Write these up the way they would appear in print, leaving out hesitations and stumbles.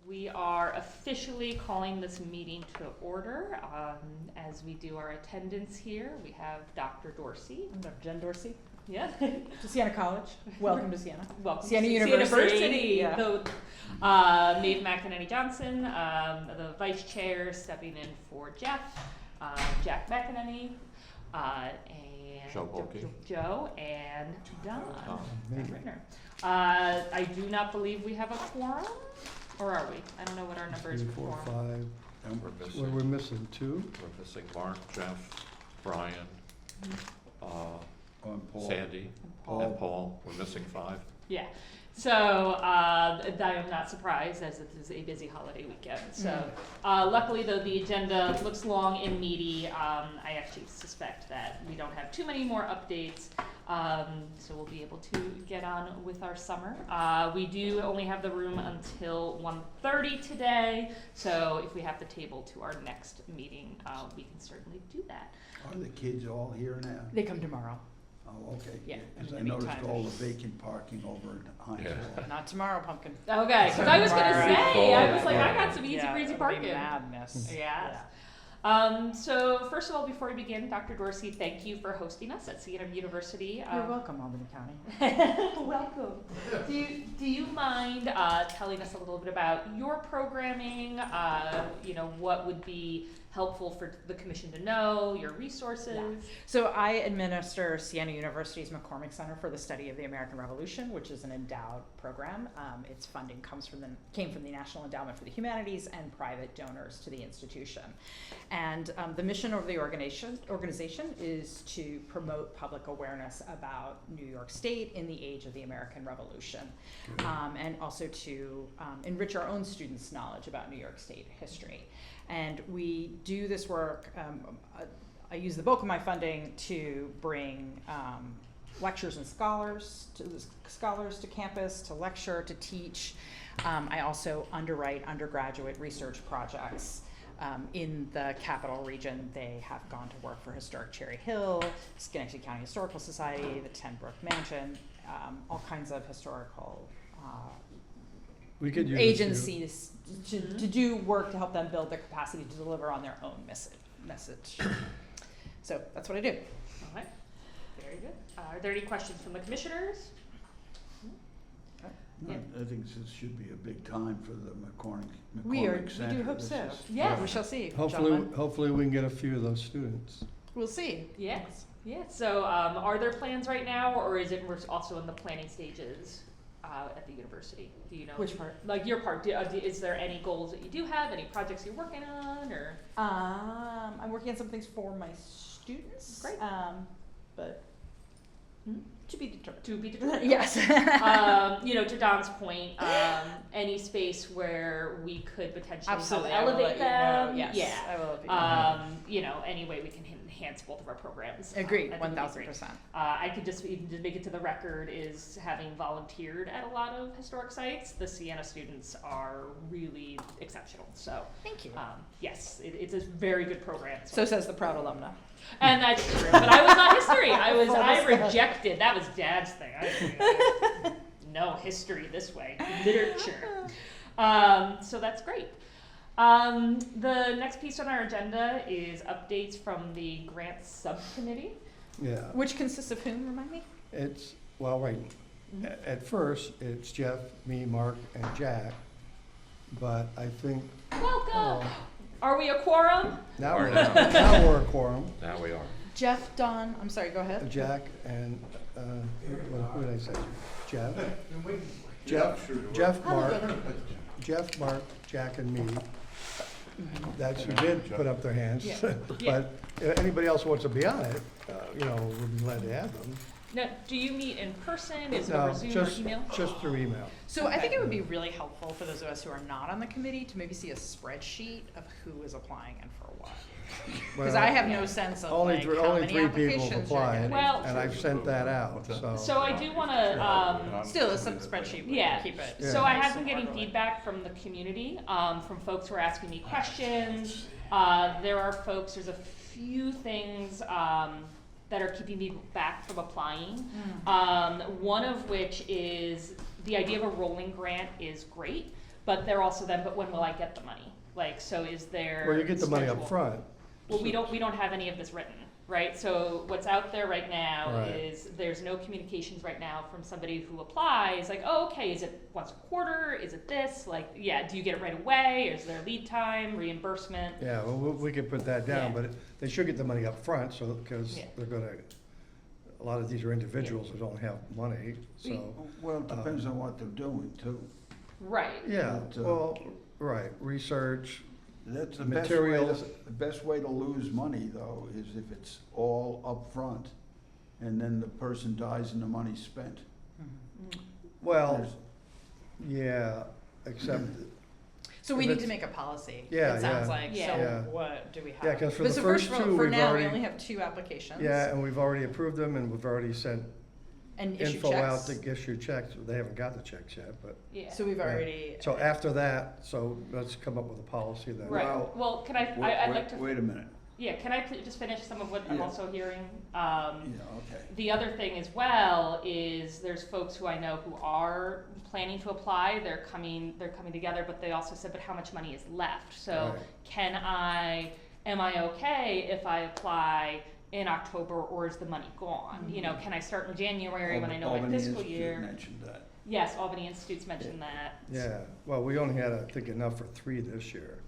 We are officially calling this meeting to order. As we do our attendance here, we have Dr. Dorsey. I'm Dr. Jen Dorsey. Yeah. To Siena College. Welcome to Siena. Welcome Siena to University. Yeah. Maeve McEnany Johnson, the vice chair, stepping in for Jeff, Jack McEnany, and Joe and Don. I do not believe we have a quorum, or are we? I don't know what our number is for 3, 4, quorum. 5. We're missing 2. We're missing Mark, Jeff, Brian, And Paul. Sandy, and Paul. We're missing 5. Yeah. So I am not surprised, as it is a busy holiday weekend. So luckily, though, the agenda looks long and meaty. I actually suspect that we don't have too many more updates. So we'll be able to get on with our summer. We do only have the room until 1:30 today. So if we have to table to our next meeting, we can certainly do that. Are the kids all here now? They come tomorrow. Oh, okay. Yeah, Because in I the noticed meantime, all the there's- vacant parking over in Heinz Yeah. Hall. Not tomorrow, Pumpkin. Okay, because I was going to say, I was like, I got some easy Yeah, breezy it'll be parking. madness. Yes. So first of all, before we begin, Dr. Dorsey, thank you for hosting us at Siena University. You're welcome, Albany County. Welcome. Do you mind telling us a little bit about your programming? What would be helpful for the commission to know, your resources? So I administer Siena University's McCormick Center for the Study of the American Revolution, which is an endowed program. Its funding came from the National Endowment for the Humanities and private donors to the institution. And the mission of the organization is to promote public awareness about New York State in the age of the American Revolution, and also to enrich our own students' knowledge about New York State history. And we do this work, I use the bulk of my funding to bring lecturers and scholars to campus, to lecture, to teach. I also underwrite undergraduate research projects in the Capital Region. They have gone to work for Historic Cherry Hill, Schenectady County Historical Society, the Ten Brook Mansion, all kinds of historical We could use agencies to do work to help them build their capacity to deliver on their own message. So that's what I do. All right. Very good. Are there any questions from the commissioners? No, I think this should be a big time for the McCormick We Center. do hope This so. is- Yeah. We shall see. Hopefully, gentlemen. hopefully we can get a few of those students. We'll see. Yes. Yeah. So are there plans right now, or is it we're also in the planning stages at the university? Do you know? Which part? Like your part. Is there any goals that you do have? Any projects you're working on, or? I'm working on some things for my students. Great. But to be determined. To be determined. Yes. To Don's point, any space where we could potentially Absolutely. help elevate them. Yes. Yeah. I will let you know. Any way we can enhance both of our programs. Agreed. I think would be great. 1000%. I could just even to make it to the record is having volunteered at a lot of historic sites. The Siena students are really exceptional. So Thank you. yes, it's a very good program. So says the proud alumna. And that's true. But I was not history. I rejected. That was Dad's thing. No history this way. Literature. So that's great. The next piece on our agenda is updates from the grants subcommittee. Yeah. Which consists of whom, remind me? It's, well, right. At first, it's Jeff, me, Mark, and Jack. But I think Welcome. Are we a quorum? now We're we're, now. now we're a quorum. Now we are. Jeff, Don, I'm sorry, go ahead. Jack and, who did I say? Jeff, Jeff, Mark, Jack, and me. That's who did put up their hands. Yeah. But anybody else who wants to be on it, we'll be glad to have them. Now, do you meet in person? Is it No, over Zoom or email? just through email. So I think it would be really helpful for those of us who are not on the committee to maybe see a spreadsheet of who is applying and for what. Because Well, I have no sense of Only like three, how only many 3 people have applications you're applied, getting. Well- and I've sent that out, so. So I do want to. Still, it's a spreadsheet. We Yeah. Keep it. Yeah. So I have nice been and getting orderly. feedback from the community, from folks who are asking me questions. There are folks. There's a few things that are keeping me back from applying. One of which is the idea of a rolling grant is great, but they're also then, but when will I get the money? Like, so is there? Well, you get the money up schedule? front. Well, we don't have any of this written, right? So what's out there right now Right. is there's no communications right now from somebody who applies, like, oh, okay, is it once a quarter? Is it this? Like, yeah, do you get it right away? Is there lead time, reimbursement? Yeah, well, we can put that down, Yeah. but they should get the money up front, so, because Yeah. they're gonna, a lot of these are individuals who don't have money, so. Well, it depends on what they're doing too. Right. Yeah, But, well, right, research, That's the Materials. the best way to lose money though, is if it's all upfront and then the person dies and the money's spent. Mm. well, There's- yeah, except, So we If need it's- to make a policy. Yeah, It sounds yeah. like, Yeah. Yeah. so what do we have? Yeah, 'cause for But the so first of all, two, for we've now, we already- only have 2 applications. yeah, and we've already approved them, and we've already sent And issue info out checks. to issue checks. They haven't got the checks yet, but, Yeah. So we've Yeah. already. so after that, so let's come up with a policy then. Right. Well, Well, can I'd like to, Wait a minute. yeah, can I just finish some of what I'm Yeah. also hearing? Yeah, okay. The other thing as well is there's folks who I know who are planning to apply, they're coming together, but they also said, but how much money is left? So Right. am I okay if I apply in October, or is the money gone? You know, can I start in January when I know my Albany fiscal Institute year? mentioned that. Yes, Albany Institute's mentioned that. Yeah, well, we only had, I think, enough for 3 this year.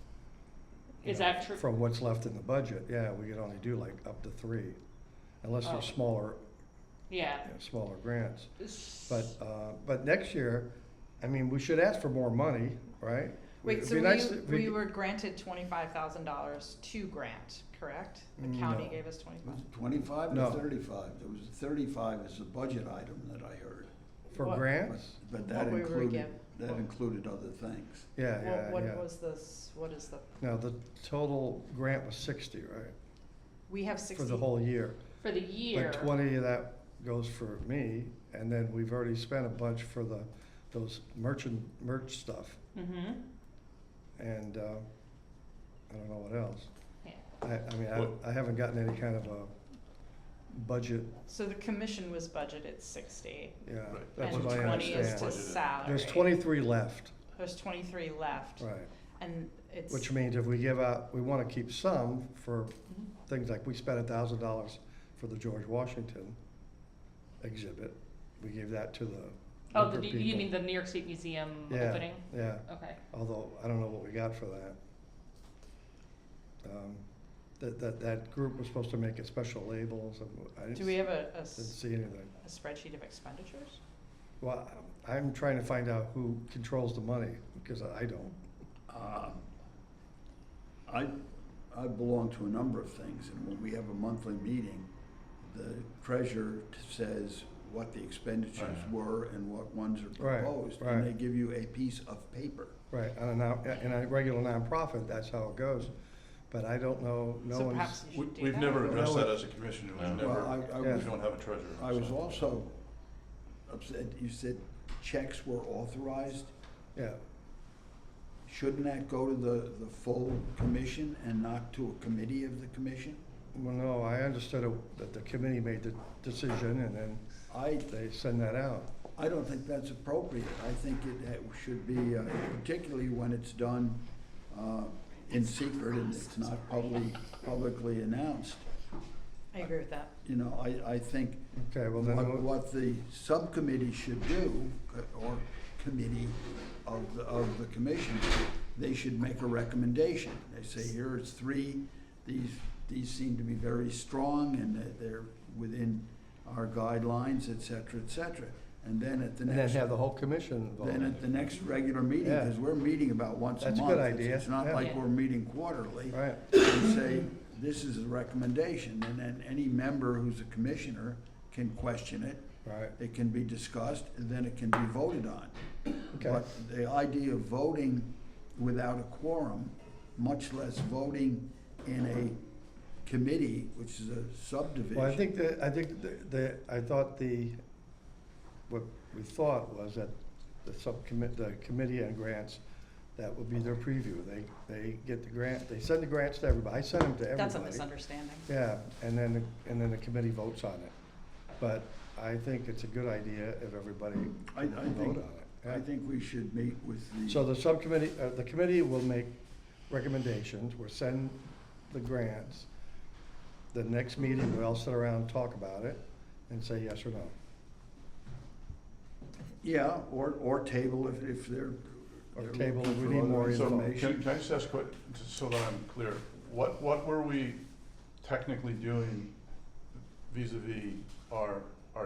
you Is know, that true? From what's left in the budget, yeah, we could only do like up to 3, unless Oh. they're smaller, Yeah. smaller grants. But next year, I mean, we should ask for more money, right? Wait, It'd so be nice if we were granted $25,000 to grant, correct? The county No. gave us Was 25. it 25 No. or 35? There was 35 as a budget item that I heard. For What- grants? But that What we were included, given. that included other things. Yeah, yeah, What yeah. was this, what is the, Now, the total grant was 60, right? we have 60. For the whole year. For the year. But 20 of that goes for me, and then we've already spent a bunch for those merch stuff, Mm-hmm. and, I don't know what else. Yeah. I mean, What- I haven't gotten any kind of a budget, So the commission was budgeted 60. yeah, Right. that's And what I 20 is to understand. Budgeted. salary. There's 23 left, There's 23 left. right, And it's. which means if we give out, we wanna keep some for Mm-hmm. things like, we spent $1,000 for the George Washington exhibit. We gave that to the Oh, liquor you people. mean the New York State Museum Yeah. opening? Yeah, Okay. although I don't know what we got for that. That group was supposed to make it special labels, and I Do we didn't have didn't see anything. a spreadsheet of expenditures? Well, I'm trying to find out who controls the money, because I don't. I belong to a number of things, and when we have a monthly meeting, the treasurer says what the expenditures Right. were and what ones are Right, proposed. right. And they give you a piece of paper. Right, in a regular nonprofit, that's how it goes, but I don't know, no So one's. perhaps you should do We've that? never addressed No, that as a commission, we've No. never, Well, I Yeah. we don't have a treasurer. I was so. also upset, you said checks were authorized. Yeah, Shouldn't that go to the full commission and not to a committee of the commission? well, no, I understood that the committee made the decision, and then they send that out. I don't think that's appropriate. I think it should be, particularly when it's done in secret and it's not publicly announced. I agree with that. You know, I think Okay, well then, what the subcommittee should do, or committee of the commission, they should make a recommendation. They say, here it's 3, these seem to be very strong and that they're within our guidelines, et cetera, and then at the and then next, have the whole commission vote. then at the next regular meeting, Yeah. because we're meeting about once a That's a month. good idea, It's not yeah. like Yeah. we're meeting quarterly. Right, And say, this is a recommendation, and then any member who's a commissioner can question it. right, It can be discussed, and then it can be voted on. okay. But the idea of voting without a quorum, much less voting in a committee, which is a subdivision. Well, I thought what we thought was that the committee on grants, that would be their preview. They get the grant, they send the grants to everybody. I send them to everybody. That's a misunderstanding. Yeah, and then the committee votes on it. But I think it's a good idea if everybody I vote think on it. Yeah. I think we should meet with So the, the subcommittee, the committee will make recommendations, we'll send the grants. The next meeting, we'll all sit around and talk about it and say yes or no. yeah, or table if they're. Or they're table if looking we for need other more So information. can I just ask, just so that I'm clear, what were we technically doing vis-à-vis our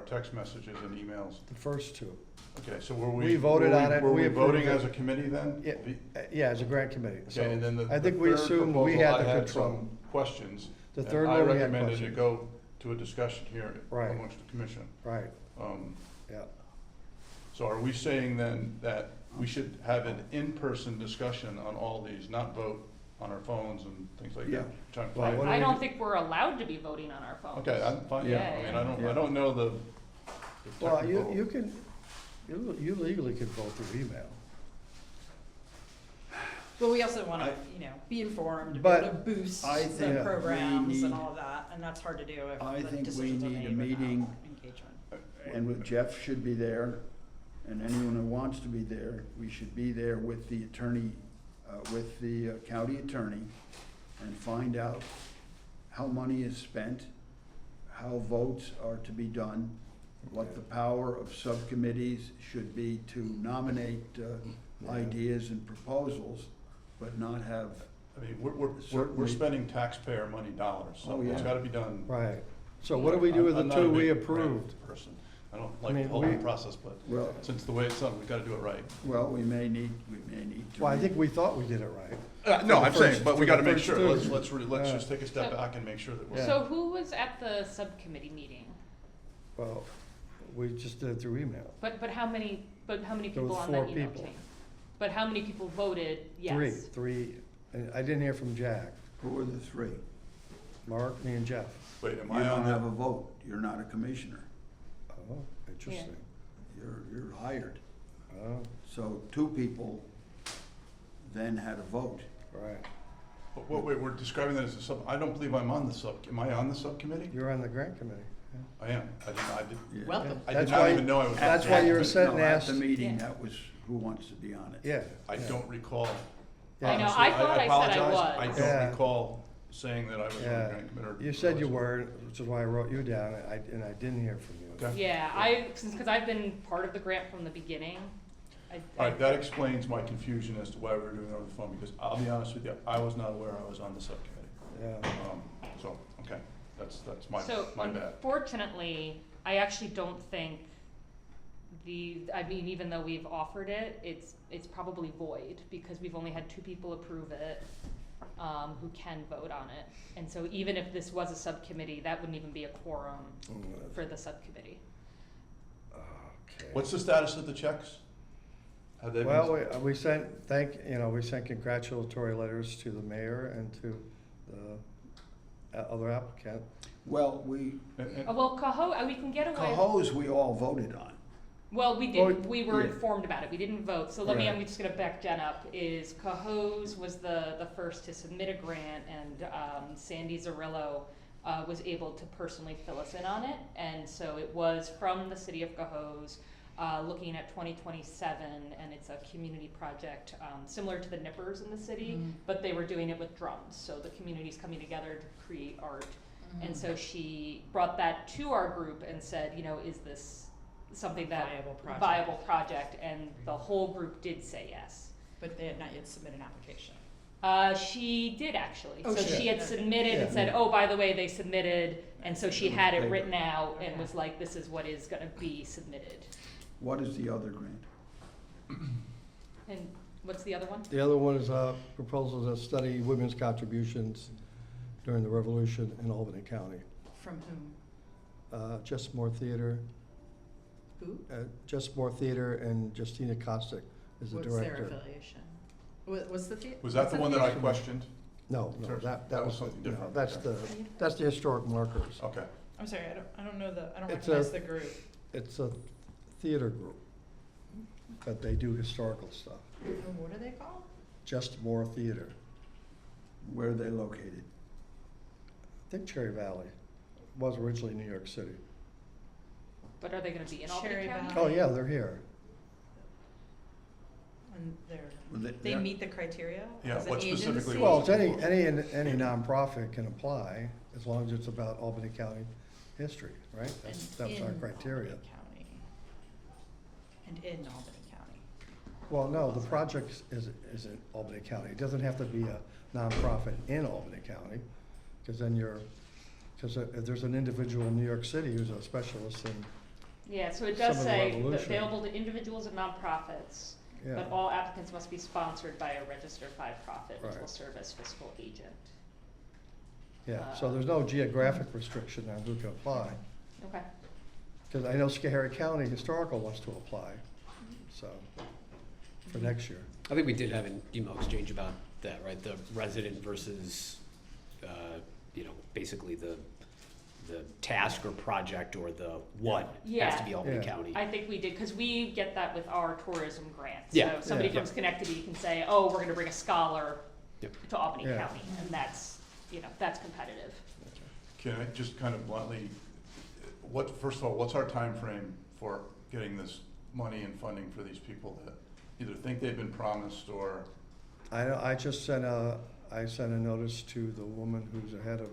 text messages and emails? The first two. Okay, so were we? We voted were on it, Were we we approved voting it. as a committee then? Yeah, as a grant committee. So Okay, and then I think we third assumed we proposal, had I the had control. some questions. The and third one, we had I recommended it questions. go to a discussion here Right. amongst the commission. Right, Um, yeah. So are we saying then that we should have an in-person discussion on all these, not vote on our phones and things like Yeah. that? Trying to Well, find- what do I we don't do? think we're allowed to be voting on our phones. Okay, I'm fine, yeah, I mean, Yeah. I don't know the Well, technical. you can, you legally can vote through email. But we also wanna, I- be informed, be But able to boost I the think programs we need- and all of that, and that's hard to do I if the think we decisions are need a made meeting. without engagement. And with Jeff should be there, and anyone who wants to be there, we should be there with the attorney, with the county attorney, and find out how money is spent, how votes are to be done, what the power of subcommittees should be to nominate ideas and proposals, but not have, I mean, we're Certainly. spending taxpayer money dollars, so Oh, it's yeah. gotta be done. Right. So what do we do with the I'm not a two we big approved? grant person. I don't I like mean, the whole we- process, but well, since the way it's done, we gotta do it right. well, we may need to. Well, I think we thought we did it right. No, For I'm the saying, first- but for we the gotta make first sure, two. let's Yeah. just take a step So- back and make sure that we're. Yeah. So who was at the subcommittee meeting? Well, we just did it through email. But how many There people was on 4 that email people. chain? But how many people voted yes? Three. And I didn't hear from Jack. Who were the three? Mark, me and Jeff. Wait, am You I don't on have that? a vote, you're not a commissioner, Oh, interesting. you're hired. Oh, So 2 people then had a vote. right. But wait, we're describing that as a sub, I don't believe I'm on the am I on the subcommittee? You're on the grant committee. I am, I did, Yeah. Welcome. I That's did not why- even know I was. That's why you were No, sitting At asked. the meeting, Yeah. that was who wants to be on it. Yeah. I yeah. don't recall. Yeah. I know, Honestly, I thought I said I apologize. was. I Yeah. don't recall saying that I was on the Yeah. grant committee. You said you were, which is why I wrote you down, and I didn't hear from you. Okay. Yeah, because I've been part of the grant from the beginning. All right, that explains my confusion as to why we were doing it over the phone, because I'll be honest with you, I was not aware I was on the subcommittee. Yeah. So, okay, that's So my bad. unfortunately, I actually don't think I mean, even though we've offered it, it's probably void because we've only had 2 people approve it, who can vote on it. And so even if this was a subcommittee, that wouldn't even be a quorum for the subcommittee. Okay. What's the status of the checks? Have they been? Well, we sent, we sent congratulatory letters to the mayor and to the other applicant. Well, we, Well, we can get away. Cohoes, we all voted on. Well, we Oh, did, we were yeah. informed about it, we didn't vote, so Right. I'm just gonna back Jen up, is Cohoes was the first to submit a grant, and, Sandy Zarillo, was able to personally fill us in on it, and so it was from the city of Cohoes, looking at 2027, and it's a community project, similar to the Nippers in the city, but they were doing it with drums, so the community's coming together to create art. And so she brought that to our group and said, is this something that viable project, and the whole group did say yes. But they had not yet submitted an application. She did actually. Oh, So she she had did. submitted Yeah. and said, oh, by the way, they submitted, and so she had it written out and Okay. was like, this is what is gonna be submitted. What is the other grant? And what's the other one? The other one is a proposal to study women's contributions during the Revolution in Albany County. From whom? Just More Theater, Who? Just More Theater, and Justina Kostic is the What's their director. affiliation? What's the theater? Was that the one that I questioned? No, That that was was, something no, different, that's okay. that's the historic markers. Okay, I'm sorry, I don't know I don't It's recognize a- the group. It's a theater group, but they do historical stuff. And what are they called? Just More Theater. Where are they located? I think Cherry Valley was originally New York City. But are they gonna be in Albany Cherry County? Valley. Oh, yeah, they're here. And Well, they they're- meet the criteria Yeah, as an what specifically agency? Well, it's any nonprofit can apply, as long as it's about Albany County history, right? That's And our in criteria. Albany County. And in Albany County. Well, no, the project is in Albany County. It doesn't have to be a nonprofit in Albany County, because then because if there's an individual in New York City who's a specialist in, Yeah, so it does Some of the say that revolution. available to individuals and nonprofits, yeah. but all applicants must be sponsored by a registered five-profit, which will Right. serve as fiscal agent. Yeah, so there's no geographic restriction on who can apply. Okay. Because I know Schoharie County Historical wants to apply, so, for next year. I think we did have an email exchange about that, right? The resident versus, basically the task or project or the what has to be Albany Yeah. County. I think we did, because we get that with our tourism grants. Yeah. So somebody Yeah. from Schenectady can say, oh, we're gonna bring a scholar Yep. to Albany Yeah. County, and that's, that's competitive. Can I just kind of bluntly, first of all, what's our time frame for getting this money and funding for these people that either think they've been promised or, I just sent a notice to the woman who's the head of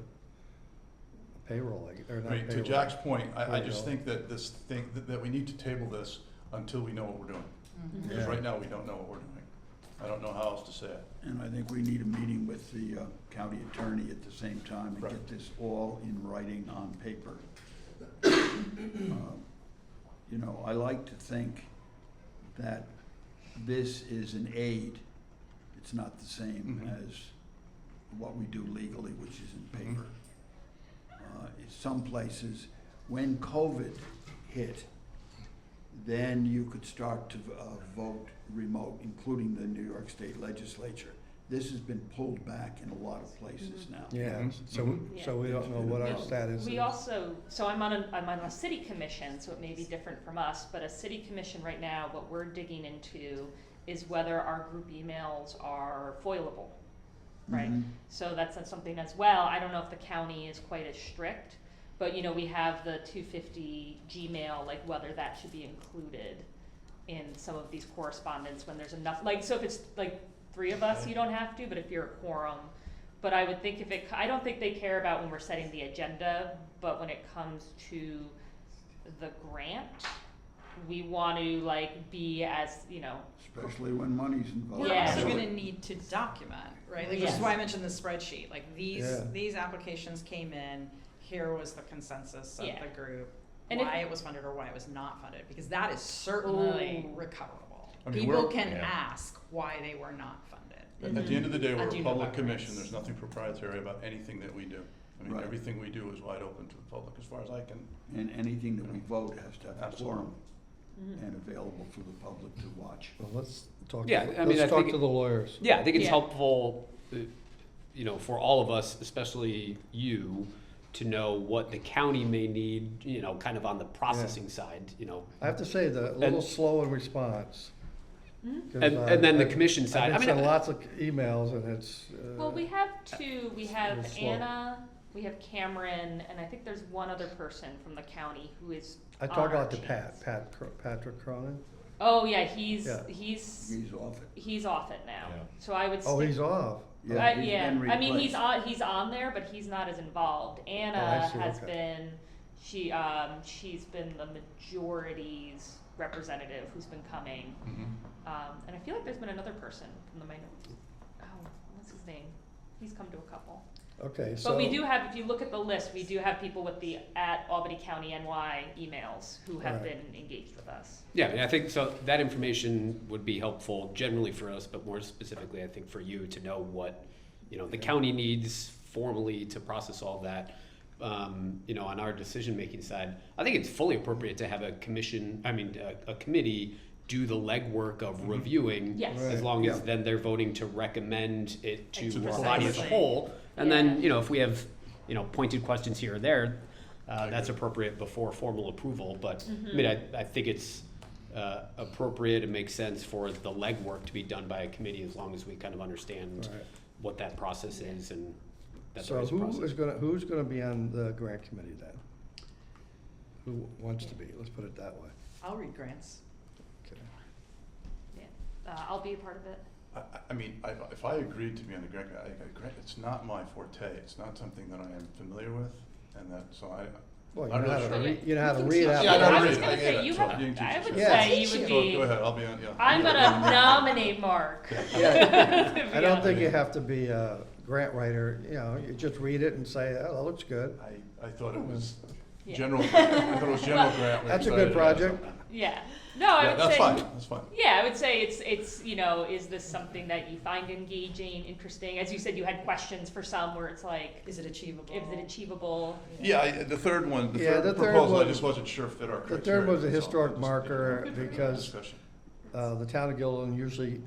payroll, or I not mean, to payroll. Jack's point, I just Payroll. think that this thing, that we need to table this until we know what we're doing. Mm-hmm. Because Yeah. right now, we don't know what we're doing. I don't know how else to say it. And I think we need a meeting with the county attorney at the same time and Right. get this all in writing on paper. I like to think that this is an aid. It's not the same Mhm. as what we do legally, which is in Mhm. paper. In some places, when COVID hit, then you could start to vote remote, including the New York State Legislature. This has been pulled back in a lot of places now. Yeah, Mhm. so we don't know what our status is. We also, so I'm on a city commission, so it may be different from us, but a city commission right now, what we're digging into is whether our group emails are foilable, right? Mhm. So that's something as well. I don't know if the county is quite as strict, but we have the 250 Gmail, like whether that should be included in some of these correspondence when there's enough, so if it's like 3 of us, you don't have to, but if you're a quorum. But I would think I don't think they care about when we're setting the agenda, but when it comes to the grant, we want to be as, Especially when money's involved. We're Yeah. also gonna need to document, right? Like, this Yes. is why I mentioned the spreadsheet, like, Yeah. these applications came in, here was the consensus of Yeah. the group, And if- why it was funded or why it was not funded, because that is certainly Ooh. recoverable. I mean, People we're- can yeah. ask why they were not funded. At the end of the day, we're Do a you know public about commission, grants? there's nothing proprietary about anything that we do. I mean, Right. everything we do is wide open to the public as far as I can. And anything that we vote has to have a Absolutely. quorum Mhm. and available for the public to watch. Well, let's talk, Yeah, I mean, I let's talk think to the lawyers. Yeah, I think it's Yeah. helpful, for all of us, especially you, to know what the county may need, kind of on the processing side, I have to say, the little slow in response. Mhm. 'Cause, And then the I- commission side, I've I been mean, sending lots of emails and it's. Well, we have 2, we have It's slow. Anna, we have Cameron, and I think there's one other person from the county who is I on talked our about to teams. Patrick Cronin. Oh, yeah, he's Yeah. He's off it. he's off it now, Yeah. so I would Oh, stick. he's off. Yeah, he's Yeah, been I mean, replaced. he's on there, but he's not as involved. Oh, I Anna see, has okay. been, she's been the majority's representative who's been coming. And I feel like there's been another person from the what's his name? He's come to a couple. Okay, so. But we do have, if you look at the list, we do have people with the @Albany County NY emails who have Right. been engaged with us. yeah, I mean, I think so that information would be helpful generally for us, but more specifically, I think for you to know what, the county needs formally to process all that. On our decision-making side, I think it's fully appropriate to have a committee do the legwork of reviewing. Yes. Right. As long as Yeah. then they're voting to recommend it to To our body as a precisely. whole. And Yeah. then, if we have, pointed questions here or there, that's appropriate before formal approval. But, I mean, I think it's appropriate and makes sense for the legwork to be done by a committee as long as we kind of understand Right. what that process is and that there So is a process. who's gonna be on the grant committee then? Who wants to be? Let's put it that way. I'll read grants. Okay. Yeah. I'll be a part of it. I mean, if I agreed to be on the grant, it's not my forte, it's not something that I am familiar with, and that, so Well, you I know how really to should. read, you know how to You can read teach out. it. Yeah, I know I how to was read. gonna I say, get you it. have, So you can I teach would it. Yeah. say you would Go be, ahead, I'll be on, yeah. I'm gonna nominate Mark. Yeah. To I be don't on think it. you have to be a grant writer, you know, you just read it and say, oh, that looks good. I thought it was Yeah. general, I thought it was general Well, grant. we That's a decided good to have project. something. Yeah, no, I Yeah, would that's say. fine, that's fine. Yeah, I would say it's, you know, is this something that you find engaging, interesting? As you said, you had questions for some where it's like, Is it achievable? is it achievable? Yeah, the third one, the Yeah, third the third proposal, I one- just wasn't sure fit our The criteria. third was a that's all. historic I just- marker Good for you. because Discussion. the town of Gilliland usually,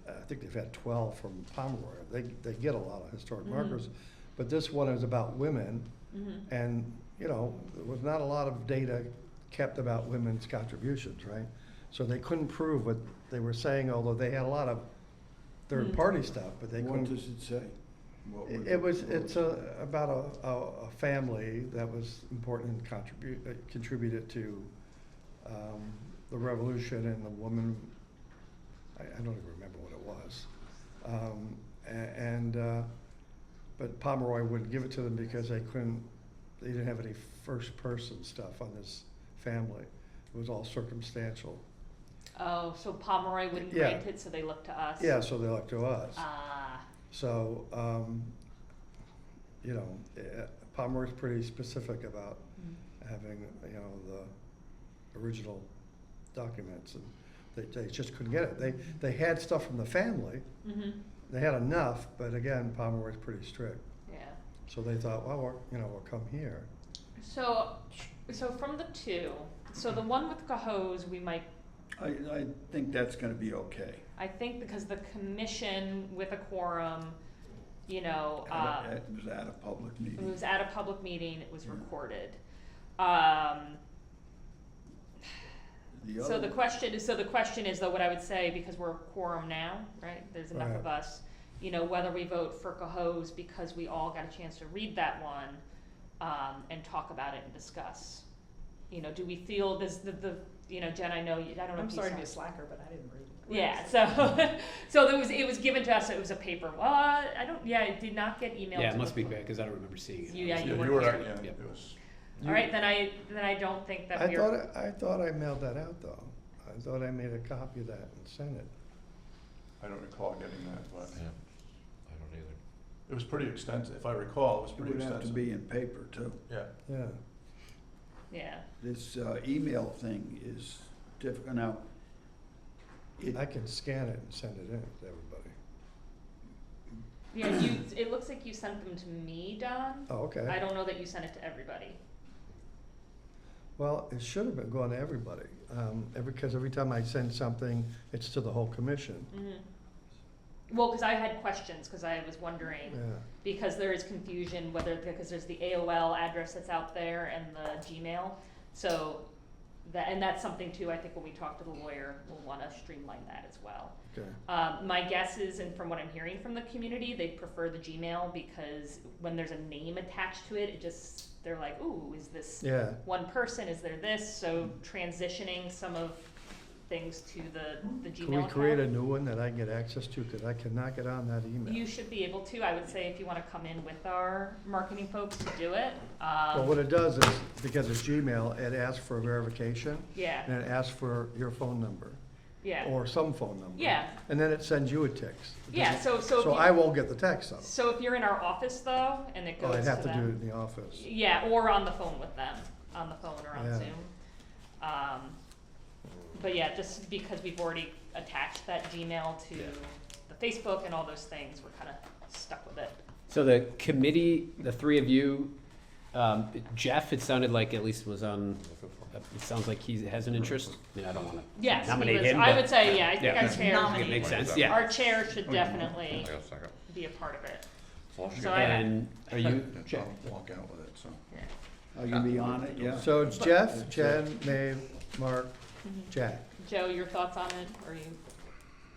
I think they've had 12 from Pomeroy. They get a lot of historic Mhm. markers. But this one is about women, Mhm. and, you know, there was not a lot of data kept about women's contributions, right? So they couldn't prove what they were saying, although they had a lot of third-party stuff, but they What couldn't. does it say? What would- It's about a family that was important and contributed to the revolution and the woman, I don't even remember what it was. But Pomeroy wouldn't give it to them because they didn't have any first person stuff on this family. It was all circumstantial. Oh, so Pomeroy wouldn't Yeah. grant it, so they look to us? Yeah, so they look to us. Ah, So, you know, Pomeroy's pretty specific about having, you know, the original documents, and they just couldn't get it. They had stuff from the family, mhm, they had enough, but again, Pomeroy's pretty strict. yeah. So they thought, well, we'll come here. So from the two, so the one with Cahoes, we might, I think that's gonna be okay. I think because the commission with a quorum, you know, It was at a public it meeting. was at a public meeting, it was Yeah. recorded. The So other- the question is though, what I would say, because we're a quorum now, right, there's enough of Right. us, you know, whether we vote for Cahoes because we all got a chance to read that one, and talk about it and discuss. You know, do we feel this, you know, Jen, I know you, I don't know I'm if you sorry to saw- be a slacker, but I didn't read it. Yeah, so, so it was given to us, it was a paper, well, I don't, yeah, it did not get emailed. Yeah, to it must the- be bad, because I don't remember seeing it. Yeah, Yeah, you you weren't were, here. yeah, Yep. it was. All right, then I don't think that we're. I thought I mailed that out, though. I thought I made a copy of that and sent it. I don't recall getting that, but Yeah, I don't either. it was pretty extensive, if I recall, it was It pretty would have to extensive. be in paper too. Yeah, Yeah. Yeah, This email thing is difficult. Now, I can scan it and send it in to everybody. yeah, it looks like you sent them to me, Don. Oh, okay. I don't know that you sent it to everybody. Well, it should have been going to everybody, because every time I send something, it's to the whole commission. Well, because I had questions, because I was wondering, Yeah, because there is confusion whether, because there's the AOL address that's out there and the Gmail. So and that's something too, I think when we talk to the lawyer, we'll want to streamline that as well. okay. My guess is, and from what I'm hearing from the community, they prefer the Gmail because when there's a name attached to it, they're like, ooh, is this Yeah, one person, is there this? So transitioning some of things to the Gmail can we account. create a new one that I can get access to, because I cannot get on that email? You should be able to, I would say, if you wanna come in with our marketing folks to do it. Well, what it does is, because it's Gmail, it asks for verification, Yeah, and it asks for your phone number, yeah, or some phone number. yeah, And then it sends you a text. yeah, so if So you- I won't get the text, though. So if you're in our office though, and it Oh, goes I'd to have to do it them. in the office. Yeah, or on the phone with them, on the phone or on Yeah. Zoom. But yeah, just because we've already attached that Gmail to Yeah. the Facebook and all those things, we're kinda stuck with it. So the committee, the three of you, Jeff, it sounded like at least was on, it sounds like he has an interest. I mean, I don't wanna Yes, nominate because him, I but would say, yeah, I think Yeah. our chair, Nominate. it makes sense, Yeah. yeah. our chair should definitely I got a second. be a part of it. As long as you So got- And are you, I'll walk out with it, so. are you be on it? Yeah. So it's Jeff, Jen, Maeve, Mark, Jack. Joe, your thoughts on it, or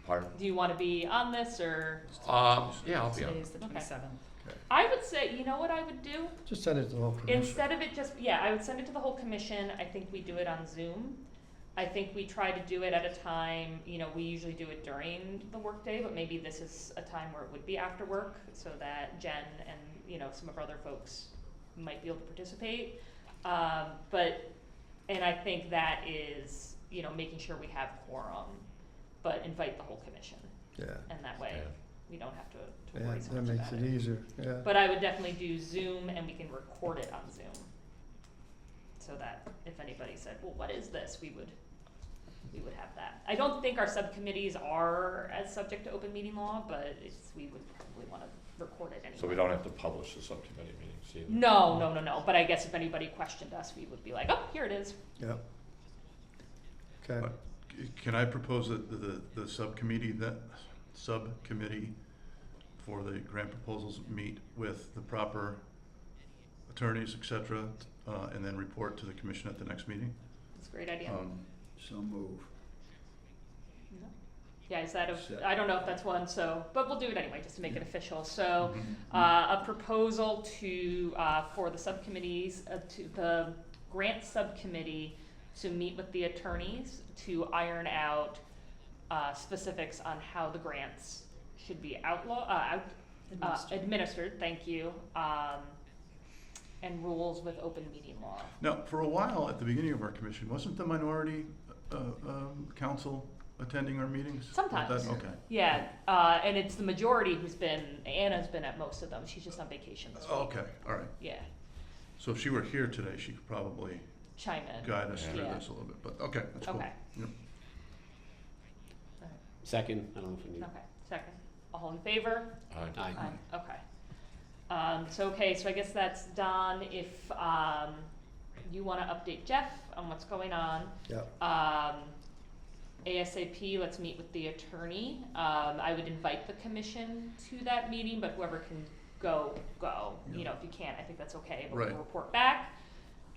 Pardon? do you wanna be on this, or? Yeah, I'll be on. Today's the Okay. 27th. I would say, you know what I would do? Just send it to the whole commission. Instead of it just, yeah, I would send it to the whole commission, I think we do it on Zoom. I think we try to do it at a time, you know, we usually do it during the workday, but maybe this is a time where it would be after work, so that Jen and, you know, some of our other folks might be able to participate. And I think that is, you know, making sure we have quorum, but invite the whole commission, Yeah, and that way, Yeah. we don't have to yeah, worry so that much makes about it it. easier, yeah. But I would definitely do Zoom, and we can record it on Zoom. So that if anybody said, well, what is this, we would have that. I don't think our subcommittees are as subject to open meeting law, but we would probably wanna record it anyway. So we don't have to publish the subcommittee meetings either? No, but I guess if anybody questioned us, we would be like, oh, here it is. Yeah. Okay, But can I propose that the subcommittee for the grant proposals meet with the proper attorneys, et cetera, and then report to the commission at the next meeting? It's a great idea. So move. Yeah, is that Set. I don't know if that's one, so, but we'll do it anyway, just to make it official. So, Mhm. a proposal to, for the subcommittees, to the grant subcommittee to meet with the attorneys to iron out, specifics on how the grants should be administered, thank you, and rules with open meeting law. Now, for a while, at the beginning of our commission, wasn't the minority council attending our meetings? Was Sometimes. that- Okay. Yeah, and it's the majority Anna's been at most of them, she's just on vacation this week. Okay, all right. Yeah, So if she were here today, she could probably chime in. guide us through Yeah. this a little bit, but, okay, that's cool. Okay. Yep. Second, I don't know if we need. Okay, second. All in favor? Aye. Okay. So I guess that's done. If, you wanna update Jeff on what's going on, yeah, ASAP, let's meet with the attorney. I would invite the commission to that meeting, but whoever can go. You know, if you can't, I think that's okay, but we'll Right. report back.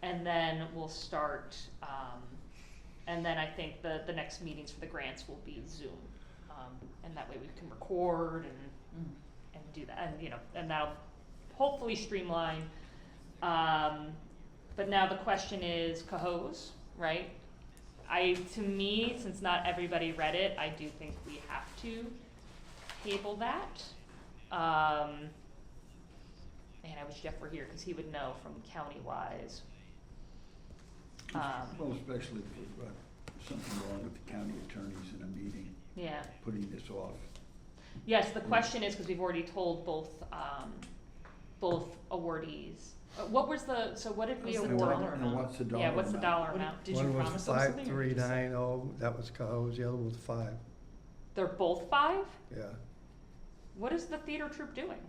And then we'll start, and then I think the next meetings for the grants will be Zoom. And that way we can record and do that, and, you know, and that'll hopefully streamline. But now the question is CAHOS, right? To me, since not everybody read it, I do think we have to table that. And I wish Jeff were here, cause he would know from county-wise. Well, especially if we've got something wrong with the county attorneys in a meeting, Yeah, putting this off. yes, the question is, cause we've already told both awardees. What did we What's the award? dollar And amount? what's the dollar Yeah, amount? what's the dollar amount? Did you one was promise them something? or did you say- 5390, that was Cohoes, the other was 5, They're both 5? yeah. What is the theater troupe doing?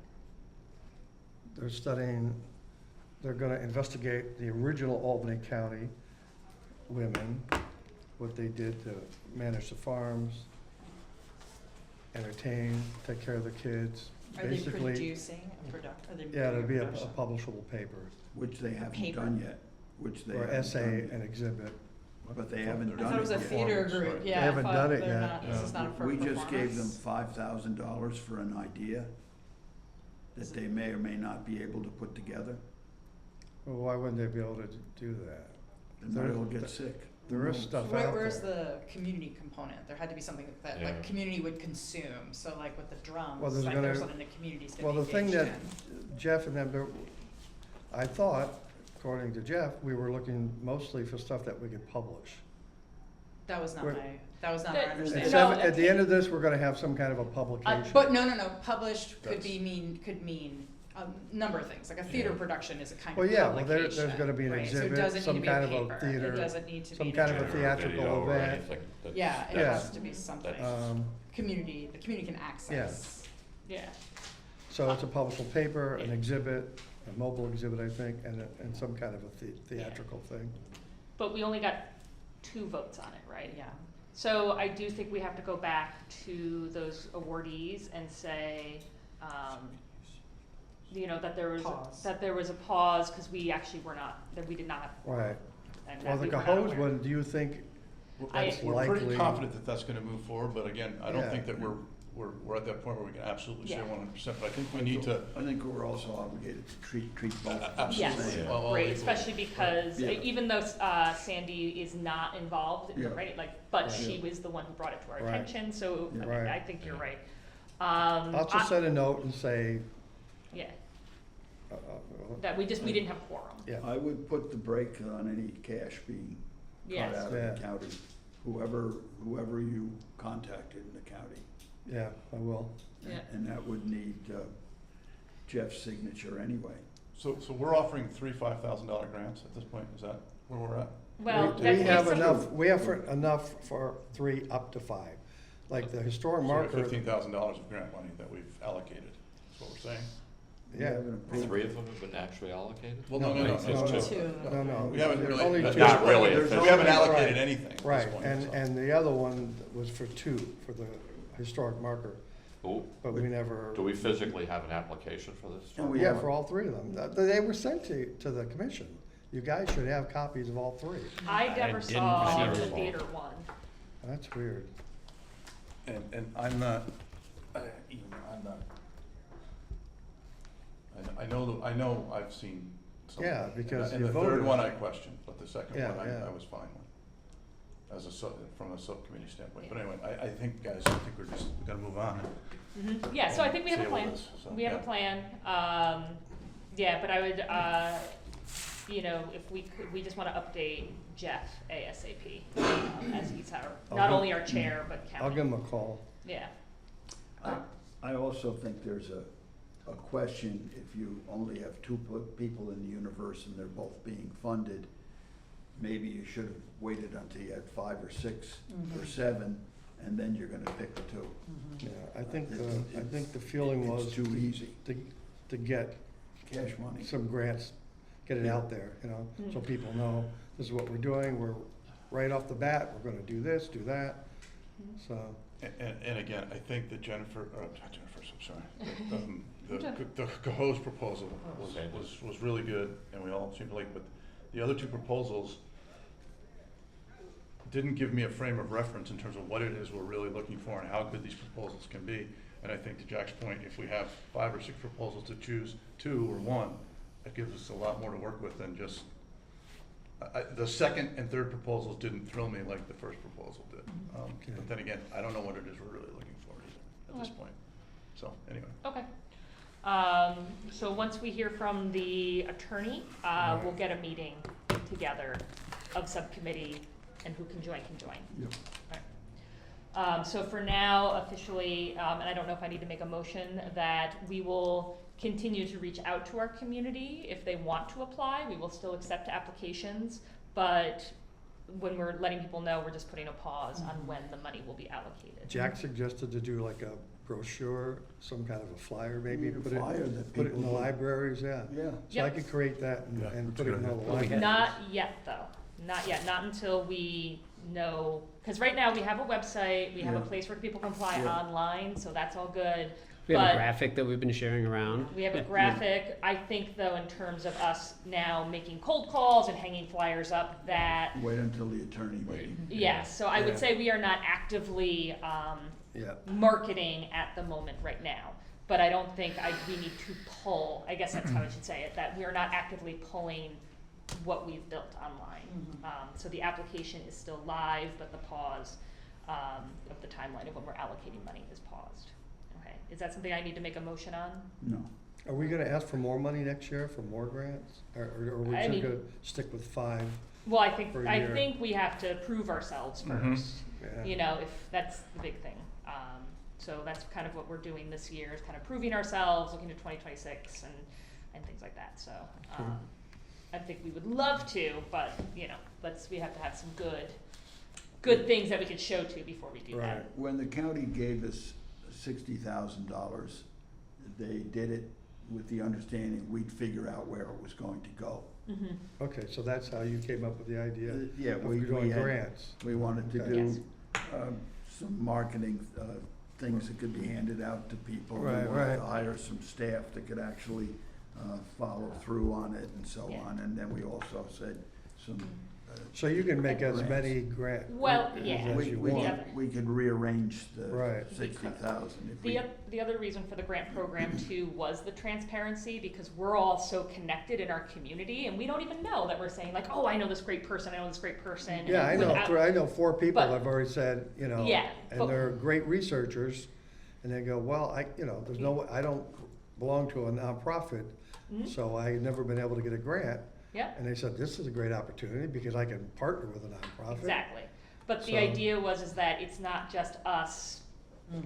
They're studying, they're gonna investigate the original Albany County women, what they did to manage the farms, entertain, take care of the kids. Are they Basically, producing a product, are they yeah, it'll be a production? publishable paper, Which they haven't Paper. done yet, which they or haven't essay done and yet. exhibit. But they haven't I done thought it was a yet. theater Performance, group, right. yeah. They haven't I thought done it they're yet, not- This no. is not for We just gave them performance. $5,000 for an idea that they may or may not be able to put together. Well, why wouldn't they be able to do that? They might all get sick. There is stuff out Where's there. the community component? There had to be something that Yeah. like community would consume, so like with the drums, Well, there's like gonna- there's something the community's Well, gonna the be thing engaged that in. Jeff and them, I thought, according to Jeff, we were looking mostly for stuff that we could publish. That was not we're- our At understanding. No, At the end of this, we're gonna have some kind of a publication. But no, published could That's- mean a number of things, like a theater Yeah. production is a kind Well, of yeah, well, publication. there's gonna be an right? So it exhibit, doesn't need some to be a kind of a paper. theater, It doesn't need to be. some an kind of a agenda. theatrical Video or event. anything that's- Yeah, it Yeah. has to be something, Um, the community can access. Yeah. So it's a publishable paper, an Yeah. exhibit, a mobile exhibit, I think, and some kind of a theatrical thing. But we only got 2 votes on it, right? Yeah. So I do think we have to go back to those awardees and say, you know, that there was, Pause. a pause, cause we actually did not. Right. And Well, that the we were not Cahoes aware. one, do you think We're I- that's we're likely? pretty confident that that's gonna move forward, but again, I don't Yeah. think that we're we're at that point where we can absolutely say Yeah. 100%, but I think we need to. I think we're also obligated to treat both of them. Absolutely. Yes, Yeah. All great, equally. especially because Yeah. even though Sandy is not involved, Yeah. right, like, but Right. she was the one who brought it to our Right. attention, so I Yeah. mean, Right. I think you're right. I'll just send a note and say, Yeah, uh, that we didn't have quorum. yeah, I would put the brake on any cash being cut Yes. out of Yeah. the county, whoever you contacted in the county. yeah, I will. Yeah. And that would need Jeff's signature anyway. So we're offering three $5,000 grants at this point, is that where we're at? Well, We that's have some- enough, enough for 3 up to 5. Like the historic So we have marker, $15,000 of grant money that we've allocated, is what we're saying? We yeah, haven't approved- 3 of them have been actually allocated? Well, no, no, it's no, two. no, no. We haven't There's really, only at two. this Not point, really we officially. haven't allocated Right. anything at this Right, point. and, so. and the other one was for 2, for the historic marker, Oh, but we never. do we physically have an application for this? And we Yeah, have- for all 3 of them. They were sent to the commission. You guys should have copies of all 3. I never didn't saw receive the it. theater one. That's weird. And I'm not, I'm not, I know I've seen some. Yeah, because And you the voted. third one I questioned, but the second Yeah, one yeah. I was fine with, from a subcommittee standpoint. But anyway, I think, guys, I think we gotta move on. Yeah, so I think we have a See what it plan. is, so, We have a yeah. plan. Yeah, but I would, if we just wanna update Jeff ASAP, as he's I'll not give- only our chair, but county. I'll give them a call. Yeah, I also think there's a question, if you only have 2 people in the universe and they're both being funded, maybe you should have waited until you had 5 or 6 or 7, and then you're gonna pick the 2. Yeah, I think the feeling was It's too easy, to get cash money. some grants, get it out there, so people know this is what we're doing. We're right off the bat, we're gonna do this, do that, so. And again, I think that Jennifer, not Jennifer, I'm sorry, the Cohoes proposal was really good, and we all seemed to like, but the other 2 proposals didn't give me a frame of reference in terms of what it is we're really looking for and how good these proposals can be. And I think to Jack's point, if we have 5 or 6 proposals to choose 2 or 1, that gives us a lot more to work with than just, the second and third proposals didn't thrill me like the first proposal did. Okay. But then again, I don't know what it is we're really looking for either at this Okay. point. So, anyway. okay. So once we hear from the attorney, we'll get a meeting together of subcommittee, and who can join, can join. Yep. So for now, officially, and I don't know if I need to make a motion, that we will continue to reach out to our community if they want to apply. We will still accept applications, but when we're letting people know, we're just putting a pause on when the money will be allocated. Jack suggested to do like a brochure, some kind of a flyer maybe, Need a put it, flyer that put it in the people- libraries, yeah. Yeah. So I Yep. could create that Yeah, and that's put it a in good all the idea. libraries. Not yet, though. Not yet. Not until we know, because right now we have a website, we have a Yeah. place where people can apply Yeah. online, so that's all good. We have But- a graphic that we've been sharing around. We have a Yeah. graphic. I think, though, in terms of us now making cold calls and hanging flyers up, that, Wait until the attorney Wait. meeting. yes, so I would Yeah. say we are not actively Yeah, marketing at the moment right now. But I don't think we need to pull, I guess that's how I should say it, that we're not actively pulling what we've built online. So the application is still live, but the pause of the timeline of when we're allocating money is paused. Okay, is that something I need to make a motion on? No. are we gonna ask for more money next year, for more grants? Or are we I just mean- gonna stick with 5? Well, I think, Per I year. think we have to prove ourselves Mhm. first, Yeah. you know, if, that's the big thing. So that's kind of what we're doing this year, is kind of proving ourselves, looking to 2026 and things like that, so. Sure. I think we would love to, but, we have to have some good things that we could show to before we do that. Right. When the county gave us $60,000, they did it with the understanding we'd figure out where it was going to go. Mhm. Okay, so that's how you came up with the idea Yeah, of we doing had, grants? we wanted to Okay. Yes. do some marketing things that could be handed out to people. We Right, wanted right. to hire some staff that could actually follow through on it and so Yeah. on. And then we also said some So you can make as Grants. many grant. Well, as yeah. you We want. could, we could rearrange the Right. 60,000 if we. The other reason for the grant program too was the transparency, because we're all so connected in our community, and we don't even know that we're saying like, oh, I know this great person, I know this great person. Yeah, I know, without- I know 4 people But- I've already said, you know, Yeah, and but- they're great researchers, and they go, well, there's no, I don't belong to a nonprofit, Mhm. so I've never been able to get a grant. Yeah. And they said, this is a great opportunity because I can partner with a nonprofit. Exactly. But the So- idea is that it's not just us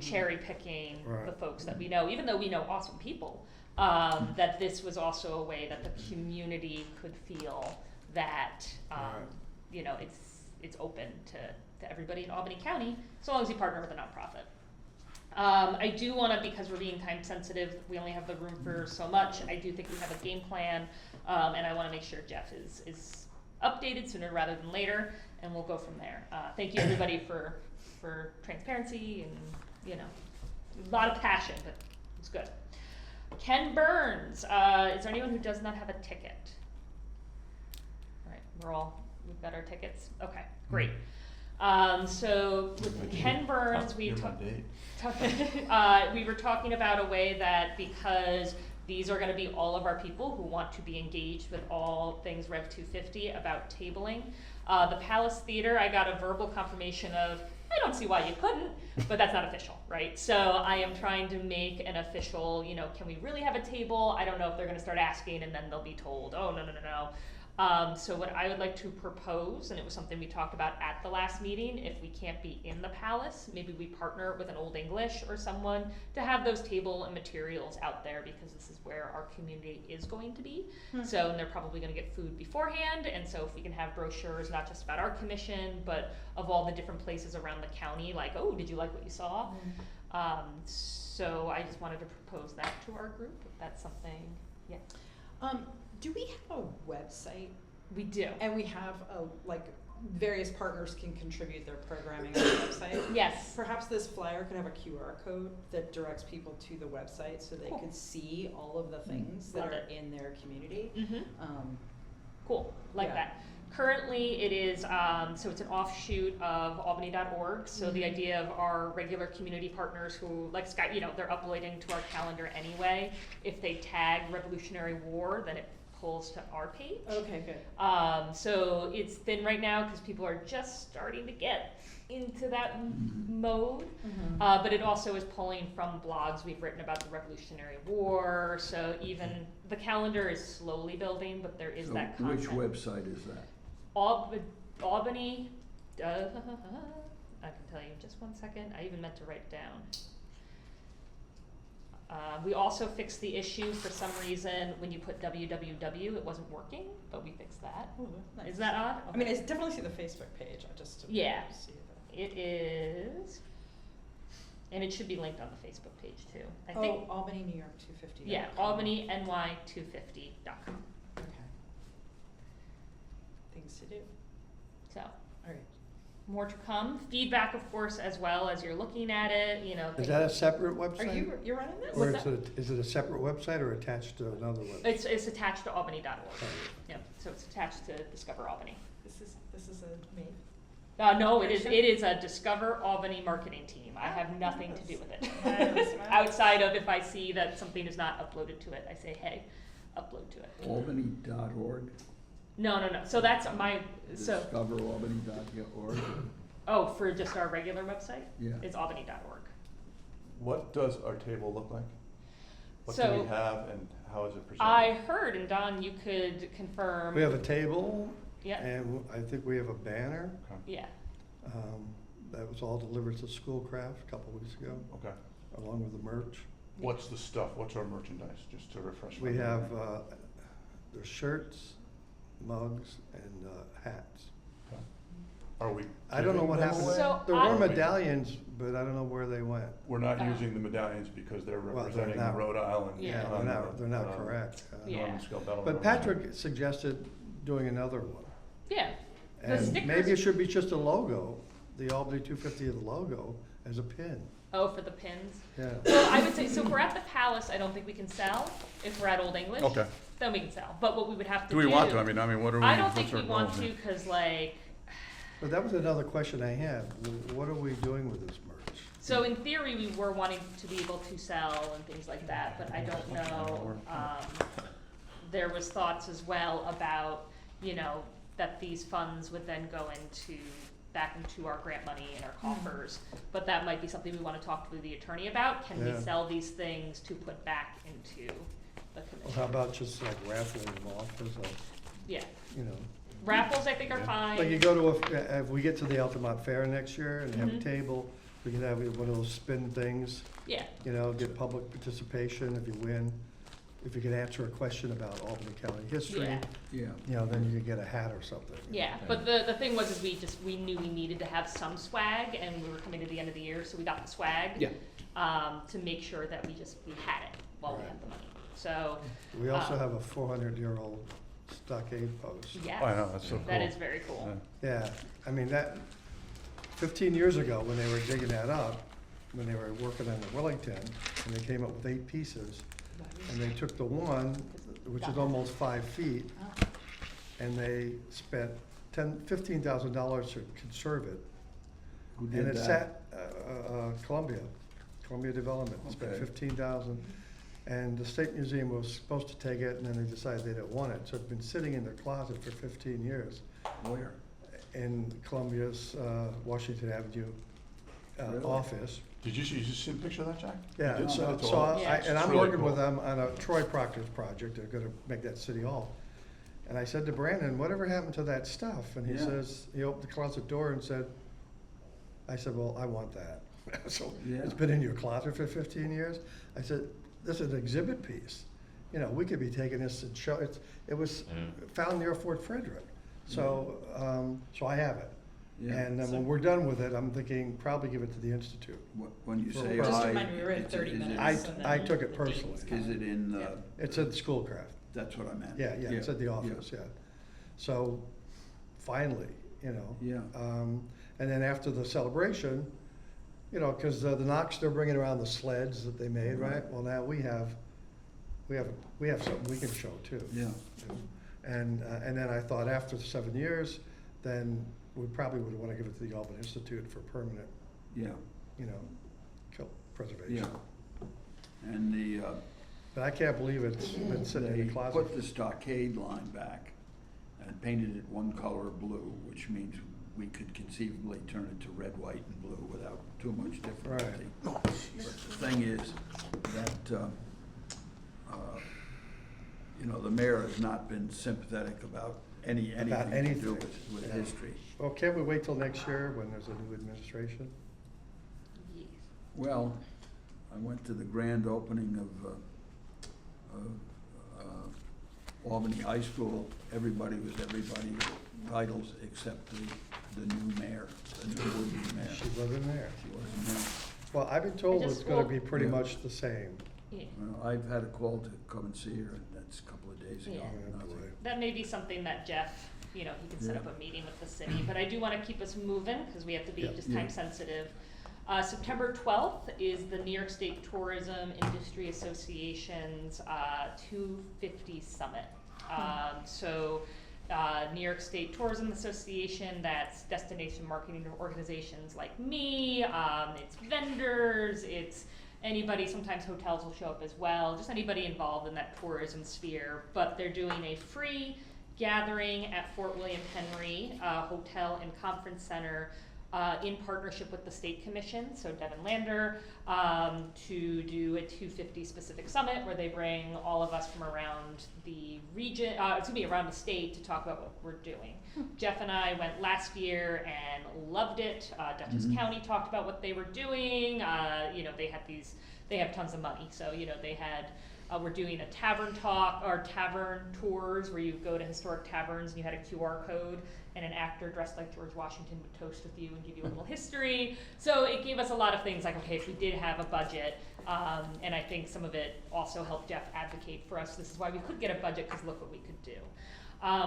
cherry picking Right. the folks that we know, even though we know awesome people, that this was also a way that the community could feel that, Right. you know, it's open to everybody in Albany County, so long as you partner with a nonprofit. I do wanna, because we're being time sensitive, we only have the room for so much, I do think we have a game plan, and I wanna make sure Jeff is updated sooner rather than later, and we'll go from there. Thank you everybody for transparency and, you know, a lot of passion, but it's good. Ken Burns, is there anyone who does not have a ticket? Alright, we've got our tickets, okay, great. So with Ken Burns, we You're my talked. date. We were talking about a way that, because these are gonna be all of our people who want to be engaged with all things Rev 250 about tabling. The Palace Theater, I got a verbal confirmation of, I don't see why you couldn't, but that's not official, right? So I am trying to make an official, you know, can we really have a table? I don't know if they're gonna start asking and then they'll be told, oh, no. So what I would like to propose, and it was something we talked about at the last meeting, if we can't be in the Palace, maybe we partner with an Old English or someone to have those table and materials out there, because this is where our community is going to be. So, and they're probably gonna get food beforehand, and so if we can have brochures, not just about our commission, but of all the different places around the county, like, oh, did you like what you saw? So I just wanted to propose that to our group, if that's something, yeah, Do we have a website? we do. And we have various partners can contribute their programming on the website? Yes. Perhaps this flyer could have a QR code that directs people to the website so they Cool. could see all of the things that Love are it. in their community. Mm-hmm. Cool, like Yeah. that. Currently, it is, so it's an offshoot of albany.org, so the idea of our regular community partners who, like Sky, you know, they're uploading to our calendar anyway. If they tag Revolutionary War, then it pulls to our page. Okay, good. So it's thin right now because people are just starting to get into that mode. But it also is pulling from blogs we've written about the Revolutionary War. So even the calendar is slowly building, but there is So that content. which website is that? Albany, I can tell you in just 1 second. I even meant to write it down. We also fixed the issue for some reason when you put www, it wasn't working, but we fixed that. Ooh, nice. Is that odd? I mean, I definitely see the Facebook page. I just didn't Yeah. see the. It is, and it should be linked on the Facebook page too. I Oh, think, Albany, New York 250. yeah, albanyny250.com. Okay. Things to do. So, All right. more to come. Feedback, of course, as well as you're looking at it, you know. Is that a separate website? Are you're running this? Or What's is it a separate website or attached to another website? It's attached to albany.org. Yep, so it's attached to Discover Albany. This is a me. No, it is a Discover Albany marketing team. I have nothing to do with it. Nice. Outside of if I see that something is not uploaded to it, I say, hey, upload to it. Albany.org? No. So that's my, so, DiscoverAlbany.org? oh, for just our regular website? Yeah. It's albany.org. What does our table look like? What do So, we have and how is it presented? I heard, and Don, you could confirm. We have a table, Yeah, and I think we have a banner. yeah. That was all delivered to Schoolcraft a couple weeks ago, Okay. along with the merch. What's the stuff? What's our merchandise? Just to refresh. my We have, memory. there's shirts, mugs, and hats. Are we? I don't know giving what them happened. away? So There I- were medallions, but I don't know where they went. We're not Oh. using the medallions because they're Well, they're representing not. Rhode Island. Yeah. They're on not, the, they're not correct. Yeah. Norman Scale Battle But Road. Patrick suggested doing another one. Yeah, The And stickers- maybe it should be just a logo, the Albany 250 of the logo, as a pin. oh, for the pins. Yeah. Well, I would say, so if we're at the Palace, I don't think we can sell if we're at Old English. Okay. then we can sell. But what we would have to Do we want to? I mean, what are we? I don't what's think our we want goal to, here? because like, But that was another question I had. What are we doing with this merch? so in theory, we were wanting to be able to sell and things like that, but I don't know. There was thoughts as well about, you know, that these funds would then go back into our grant money and our coffers. But that might be something we want to talk to the attorney about. Can we Yeah. sell these things to put back into the Well, commission? how about just like raffling them off as a, Yeah, you know? raffles I think are fine. Like you go to if we get to the Altamont Fair next year and have a Mhm. table, we can have one of those spin things, Yeah, you know, get public participation if you win. If you can answer a question about Albany County history, yeah. Yeah. you know, then you could get a hat or something. Yeah, but the thing was we knew we needed to have some swag, and we were coming to the end of the year, so we got the swag. Yeah. To make sure that we had it while we Right. had the money, so, We also Um, have a 400-year-old stockade post. yes. I know, that's so cool. That is very cool. Yeah. Yeah, I mean, that, 15 years ago, when they were digging that up, when they were working on the Wellington, and they came up with 8 pieces, and they took the one, which is almost 5 feet, and they spent $15,000 to conserve it. Who And did it that? sat, Columbia Development, spent Okay. 15,000. And the State Museum was supposed to take it, and then they decided they didn't want it. So it's been sitting in their closet for 15 years Where? in Columbia's Washington Avenue Really? office. Did you see a picture of that, Jack? Yeah, You did? so, That's so all. Yeah. and I'm It's really working with cool. them on a Troy Proctor's project. They're gonna make that City Hall. And I said to Brandon, whatever happened to that stuff? And he Yeah. says, he opened the closet door and said, I said, well, I want that. So Yeah. it's been in your closet for 15 years? I said, this is an exhibit piece. You know, we could be taking this and show, it was Yeah. found near Fort Frederick. So, so I have it. Yeah. And then when we're done with it, I'm thinking probably give it to the Institute. When you say Just I. remind me, we're at it's- 30 is it- minutes. I took it personally. Is it in the, It's at Schoolcraft. that's what I meant. Yeah, it's at the office, yeah. So, finally, you know. Yeah. And then after the celebration, you know, because the Knox, they're bringing around the sleds that they made, right? Right. Well, now we have something we can show too. Yeah, And then I thought after the 7 years, then we probably would want to give it to the Albany Institute for permanent, yeah, you know, preservation. yeah. And the, But I can't believe it's been sitting in they the closet. put the stockade line back and painted it one color blue, which means we could conceivably turn it to red, white, and blue without too much difficulty. But the thing is that, you know, the mayor has not been sympathetic about anything to do anything. with Yeah. history. Well, can't we wait till next year when there's a new administration? Yes. Well, I went to the grand opening of Albany High School. Everybody was everybody with titles except the new mayor, the new would-be mayor. She wasn't there. She wasn't there. Well, I've been told I it's just gonna will- be pretty Yeah. much the same. Yeah. Well, I've had a call to come and see her, and that's a couple of days ago. Yeah. Oh, Nothing. boy. That may be something that Jeff, you know, he can set Yeah. up a meeting with the city, but I do wanna keep us moving, cause we have to be Yeah. just Yeah. time sensitive. September 12th is the New York State Tourism Industry Association's 250 Summit. New York State Tourism Association, that's destination marketing organizations like me, it's vendors, it's anybody, sometimes hotels will show up as well, just anybody involved in that tourism sphere. But they're doing a free gathering at Fort William Henry Hotel and Conference Center in partnership with the State Commission, so Devin Lander, to do a 250 specific summit where they bring all of us from around the region, around the state to talk about what we're doing. Jeff and I went last year and loved it. Dutchess Mhm. County talked about what they were doing. You know, they have tons of money, so you know they had. We're doing a tavern talk or tavern tours where you go to historic taverns and you had a QR code and an actor dressed like George Washington would toast with you and give you a little history. So it gave us a lot of things like, okay, if we did have a budget, and I think some of it also helped Jeff advocate for us. This is why we could get a budget, because look what we could do.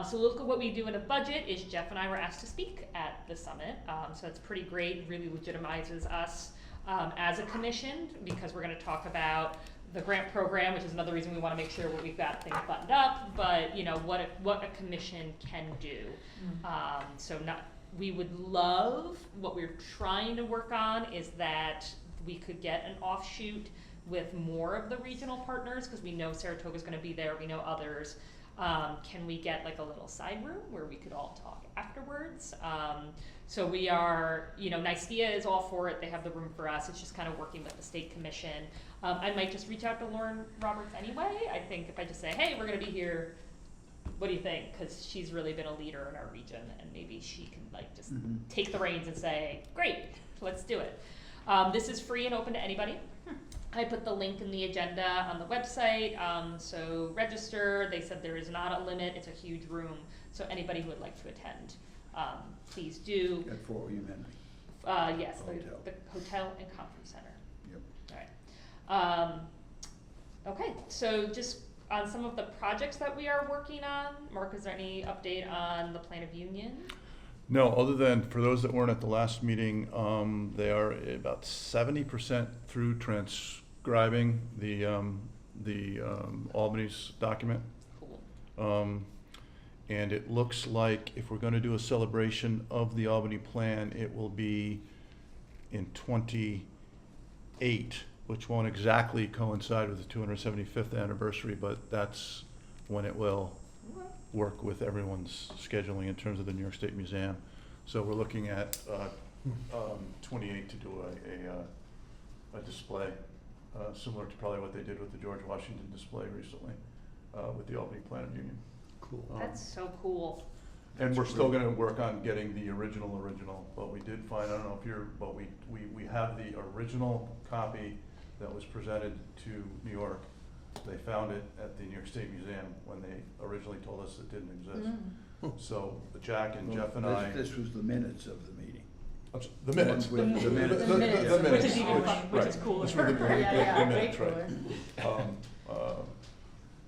So look at what we do in a budget is Jeff and I were asked to speak at the summit. So it's pretty great, really legitimizes us as a commission, because we're going to talk about the grant program, which is another reason we wanna make sure we've got things buttoned up, but, you know, what a commission can do. We would love, what we're trying to work on is that we could get an offshoot with more of the regional partners, cause we know Saratoga's gonna be there, we know others. Can we get like a little side room where we could all talk afterwards? So we are, you know, NYSTIA is all for it, they have the room for us, it's just kind of working with the state commission. I might just reach out to Lauren Roberts anyway, I think if I just say, hey, we're gonna be here, what do you think? Cause she's really been a leader in our region, and maybe she can like just take the reins and say, great, let's do it. This is free and open to anybody. I put the link in the agenda on the website, so register. They said there is not a limit, it's a huge room, so anybody who would like to attend, please do. At Fort William Henry. Yes, Hotel. the hotel and conference center. Yep. Alright. Okay, so just on some of the projects that we are working on, Mark, is there any update on the Plan of Union? No, other than, for those that weren't at the last meeting, they are about 70% through transcribing the Albany's document. Cool. And it looks like if we're gonna do a celebration of the Albany plan, it will be in 28, which won't exactly coincide with the 275th anniversary, but that's when it will work with everyone's scheduling in terms of the New York State Museum. So we're looking at 28 to do a display, similar to probably what they did with the George Washington display recently, with the Albany Plan of Union. Cool. That's so cool. And we're still gonna work on getting the original, but we did find, I don't know if you're, but we have the original copy that was presented to New York. They found it at the New York State Museum when they originally told us it didn't exist. So Jack and Jeff and I. This was the minutes of the meeting. The minutes. The minutes. The minutes. Which is even which- fun, which is right. cooler. This were the Yeah, way minutes, right. cooler.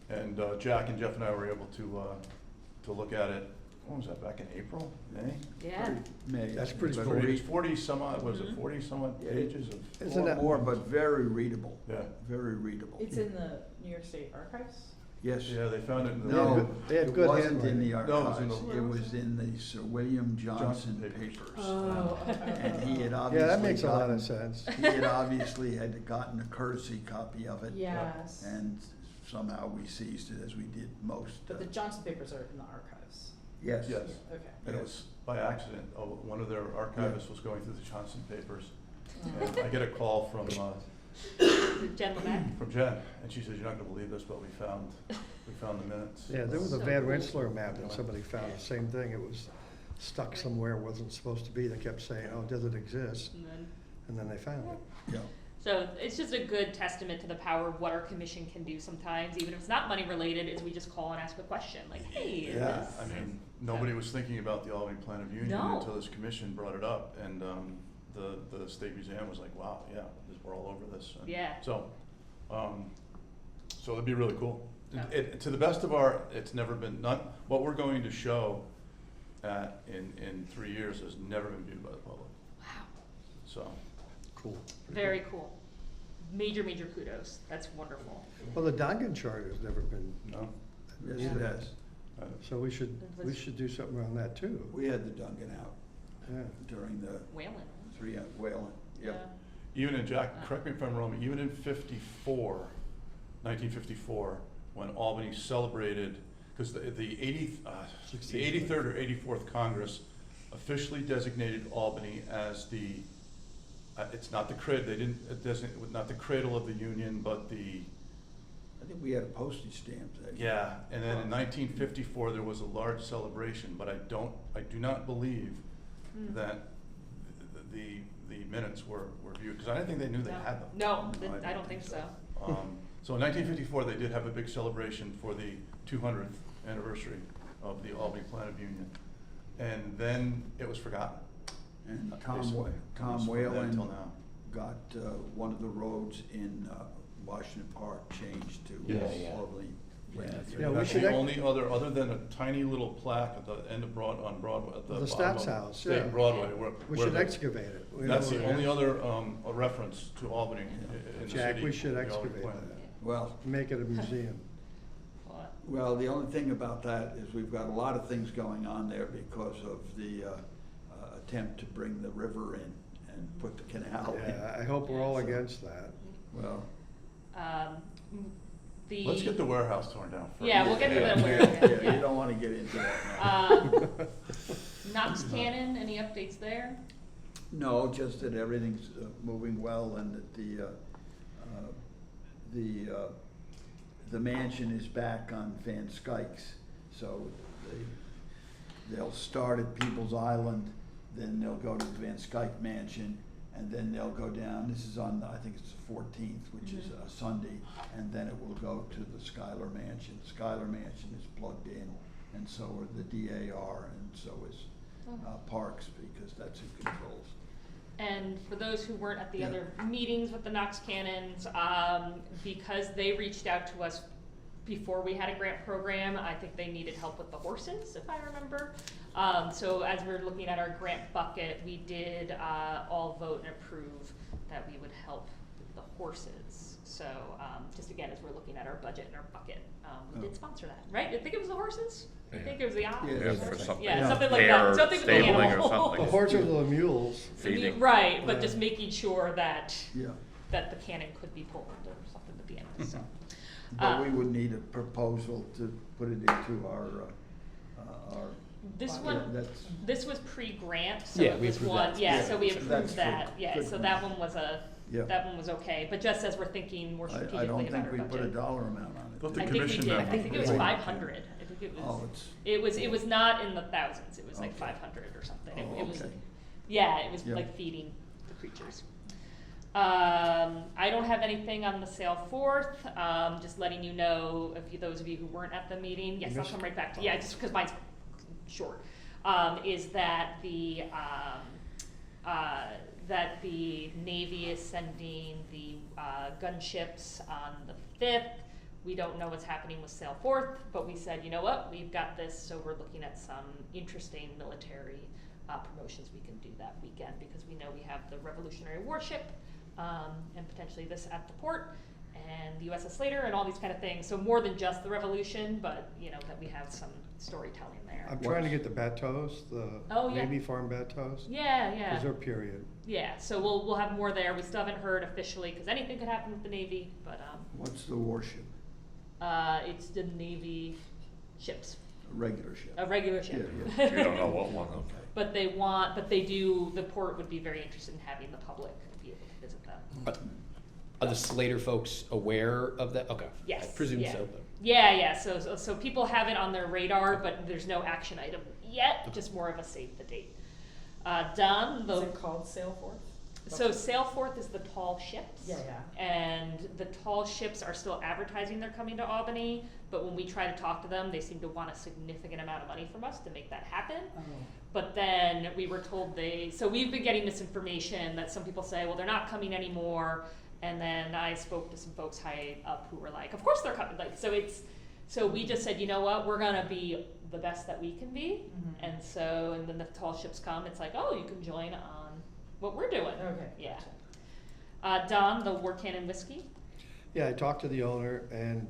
And Jack and Jeff and I were able to look at it, when was that, back in April, May? Yeah. May. That's pretty But cool. re- 40 some odd, was it Mhm. 40 some odd Yeah. pages of? Isn't that more, but very readable. Yeah. Very readable. It's in the New York State Archives? Yes. Yeah, they found it in the. No, They had good it wasn't in handwriting. the No, it was in archives. the- It was in the Sir William Johnson papers. papers. Oh. And he had Yeah, obviously that makes a lot gotten- of sense. He had obviously had gotten a courtesy copy of it. Yes. And somehow we seized it, as we did most. But the Johnson papers are in the archives. Yes. Yes. Okay. And it was by accident, one of their archivists was going through the Johnson papers. And I get a call from Jen Lemack. Jen, and she says, you're not gonna believe this, but we found the minutes. Yeah, there was a So Van cool. Rensselaer map that somebody found, the same thing, it was stuck somewhere, wasn't supposed to be, they kept saying, oh, does it exist? And then they found it. Yeah. So it's just a good testament to the power of what our commission can do sometimes, even if it's not money related, is we just call and ask a question, like, hey, is Yeah, this? I mean, nobody was thinking about the Albany Plan of Union No. until this commission brought it up, and the State Museum was like, wow, yeah, we're all over this. And Yeah. So, so it'd be really cool. Yeah. To the best of it's never been, what we're going to show in 3 years has never been viewed by the public, Wow, so. Cool. very cool. Major kudos, that's wonderful. Well, the Dongan Charter's never been, No. Yes, Yeah. it has. so we should do something around that too. We had the Duncan out Yeah. during the Whalen. Whalen. Yep. Even in, Jack, correct me if I'm wrong, even in 1954, when Albany celebrated, because the 83rd or 84th Congress officially designated Albany as the, it's not the they didn't designate, not the cradle of the Union, but the, I think we had a postage stamp that. yeah, and then in 1954, there was a large celebration, but I do not believe that the minutes were viewed, because I didn't think they knew they had them. No, I don't think so. So in 1954, they did have a big celebration for the 200th anniversary of the Albany Plan of Union. And then it was forgotten. And Basically, Tom at least from then Whalen till now. got one of the roads in Washington Park changed to Yes. Albany. Yeah, we That's should the ac- only other than a tiny little plaque at the end of on Broadway, at the The bottom Stats of House, State yeah. Broadway, We where should the- excavate it. We That's know the where only it is. other a reference to Albany in the city. Jack, we should the Albany excavate plan. that. Well, make it a museum. What? well, the only thing about that is we've got a lot of things going on there because of the attempt to bring the river in and put the canal in. Yeah, I hope we're all against that. Well, The. Let's get the warehouse torn down first. Yeah, we'll get to that yeah, where. yeah, you don't wanna get into that now. Knox Cannon, any updates there? No, just that everything's moving well and that the mansion is back on Van Skuyks. So they'll start at People's Island, then they'll go to the Van Skyke Mansion, and then they'll go down, this is on, I think it's the 14th, which is a Sunday, and then it will go to the Schuyler Mansion. Schuyler Mansion is plugged in, and so are the DAR, and so is Parks, because that's who controls. And for those who weren't at the Yeah. other meetings with the Knox Cannons, because they reached out to us before we had a grant program, I think they needed help with the horses, if I remember. So as we're looking at our grant bucket, we did all vote and approve that we would help with the horses. So just again, as we're looking at our budget and our bucket, we did sponsor that, right? I think it was the horses? I Yeah. think it was the ox. Yeah, Yeah, for something. Yeah, Yeah. something like Hair that, something with the stabling or animal. something. The horses or the mules. Feeding. Right, but Yeah. just making sure that Yeah, that the cannon could be pulled or something with the animals, so. but we would need a proposal to put it into our, This yeah, one, that's, this was pre-grant, so Yeah, it we was approved one, that. yeah, Yeah, so we so that's approved good- that, yeah, good so for that me. one was yeah. that one was okay, but just as we're thinking more I strategically don't about our think we put a budget. dollar amount on Thought it. the I think we commission did, I memo think it was was- 500, I think it Oh, was, it was not in the thousands, it was like Okay. 500 or something, Oh, it was, okay. yeah, it was Yeah. like feeding the creatures. I don't have anything on the sale forth, just letting you know, those of you who weren't at the meeting, yes, I'll missed- come right back to, yeah, just because mine's short, is that that the Navy is sending the gunships on the 5th. We don't know what's happening with Sail Forth, but we said, you know what, we've got this, so we're looking at some interesting military promotions we can do that weekend, because we know we have the Revolutionary Warship, and potentially this at the port, and the USS Slater, and all these kind of things. So more than just the Revolution, but, you know, that we have some storytelling there. I'm trying to get the bateaus, the Oh, yeah. Navy farm bateaus. Yeah, yeah. Is there a period? Yeah, so we'll have more there. We still haven't heard officially, because anything could happen with the Navy, but What's the warship? it's the Navy ships, A regular ship? a regular ship. Yeah, You don't know what one, okay. But the port would be very interested in having the public be able to visit them. Are the Slater folks aware of that? Okay. Yes, I presume yeah. so, but. Yeah, so people have it on their radar, but there's no action item yet, just more of a save the date. Don, Is it called Sailforth? so Sailforth is the tall ships. Yeah, yeah. And the tall ships are still advertising they're coming to Albany, but when we try to talk to them, they seem to want a significant amount of money from us to make that happen. Oh. But then we were told so we've been getting misinformation that some people say, well, they're not coming anymore. And then I spoke to some folks high up who were like, of course they're coming. Like, so we just said, you know what, we're gonna be the best that we can be. Mhm. And then the tall ships come, it's like, oh, you can join on what we're doing. Okay. Yeah. Don, the War Cannon Whiskey. Yeah, I talked to the owner, and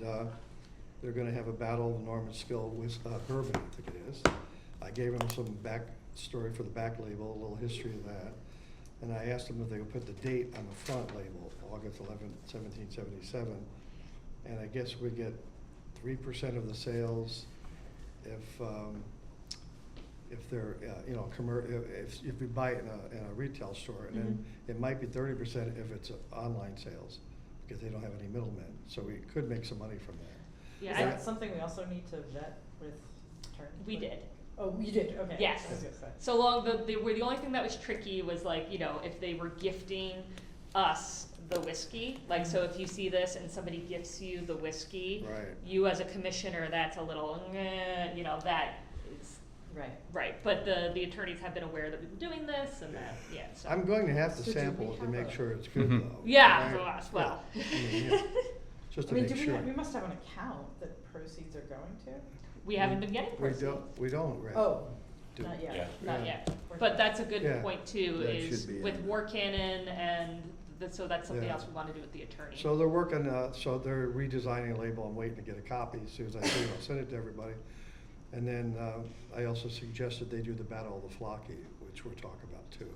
they're gonna have a battle of Norman Skill bourbon, I think it is. I gave him some back story for the back label, a little history of that. And I asked them if they would put the date on the front label, August 11th, 1777. And I guess we get 3% of the sales if they're, if you buy it in a retail store. And then it might be 30% if it's online sales, because they don't have any middlemen. So we could make some money from that. Yeah, Is I- that something we also need to vet with attorneys? we did. Oh, you did, okay. Yes. I was gonna say. So long, the only thing that was tricky was like, you know, if they were gifting us the whiskey, like, so if you see this and somebody gifts you the whiskey, Right. you as a commissioner, that's a little, you know, that is, Right. right. But the attorneys have been aware that we've been doing this and that, yeah, so. I'm going to have to So do sample we it to have make a- sure it's good, Mhm. though. Yeah, Right? well. Yeah. I mean, yeah. Just I to mean, make do sure. we must have an account that proceeds are going to? We haven't been getting We proceeds. we don't, right? Oh, Do- not yet. Yeah. Not Yeah. yet. But that's a good Yeah. point too, That is should be with in. War Cannon and so that's something Yeah. else we wanna do with the attorney. So they're working, so they're redesigning a label. I'm waiting to get a copy. As soon as I do, I'll send it to everybody. And then, I also suggested they do the Battle of the Flocky, which we're talking about too.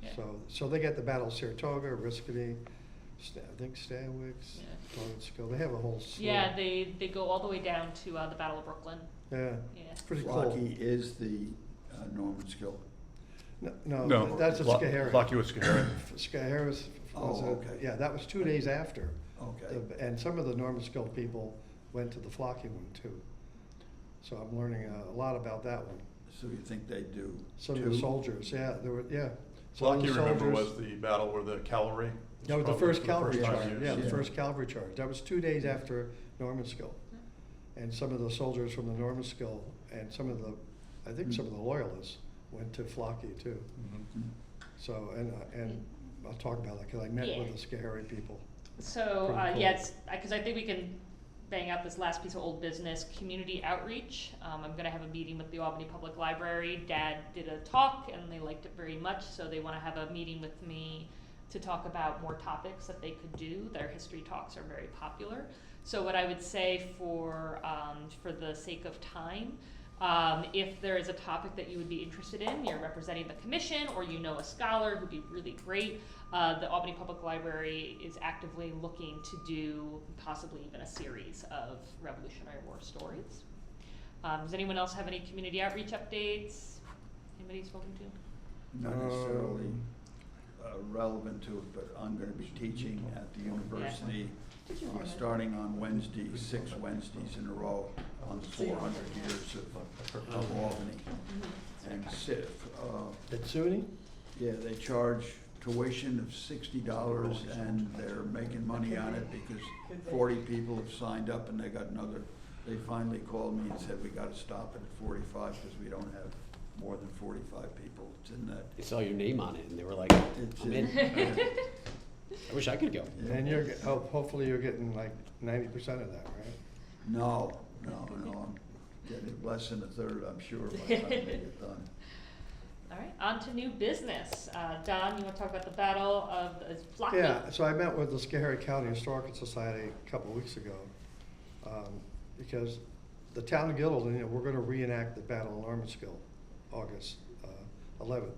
Yeah. So they get the Battle of Saratoga, Oriskany, I think Stanwix, Yeah. Lawrenceville. They have a whole slew. Yeah, they go all the way down to, the Battle of Brooklyn, Yeah, yeah. it's pretty cool. Flocky is the Norman Skill. No, that's a Schoharie. Lucky with Schoharie. Schoharie was Oh, a- okay. yeah, that was 2 days after. Okay. And some of the Norman Skill people went to the Flocky one too. So I'm learning a lot about that one. So you think they do Some of the two? soldiers, yeah, there were, yeah. Some of Lucky, the remember, soldiers- was the battle where the cavalry. That was the probably first for cavalry time charge, used. yeah, the Yeah. first cavalry charge. That was 2 days after Normanskill. And some of the soldiers from the Normanskill and some of the, I think some of the loyalists went to Flocky too. Mhm. So, and I'll talk about that, cause I met Yeah. with the Schoharie people. So, Pretty cool. yes, because I think we can bang out this last piece of old business, community outreach. I'm gonna have a meeting with the Albany Public Library. Dad did a talk and they liked it very much, so they wanna have a meeting with me to talk about more topics that they could do. Their history talks are very popular. So what I would say for the sake of time, if there is a topic that you would be interested in, you're representing the commission, or you know a scholar who'd be really great, the Albany Public Library is actively looking to do possibly even a series of Revolutionary War stories. Does anyone else have any community outreach updates? Anybody spoken to? Not necessarily relevant to it, but I'm gonna be teaching at the university, Did you starting on Wednesday, 6 Wednesdays in a row, on 400 years of Albany. And At SUNY? yeah, they charge tuition of $60, and they're making money on it because 40 people have signed up, and they finally called me and said, we gotta stop it at 45 because we don't have more than 45 people. It's in that. They saw your name on it and they were like, It's I'm in. I wish I could go. Yeah. And hopefully you're getting like 90% of that, right? No, I'm getting less than a third, I'm sure, by the time they get done. All right, on to new business. Don, you want to talk about the Battle of Flocky? Yeah, so I met with the Schoharie County Historical Society a couple of weeks ago, because the town of Guilderland, we're gonna reenact the Battle of Normanskill, August 11th.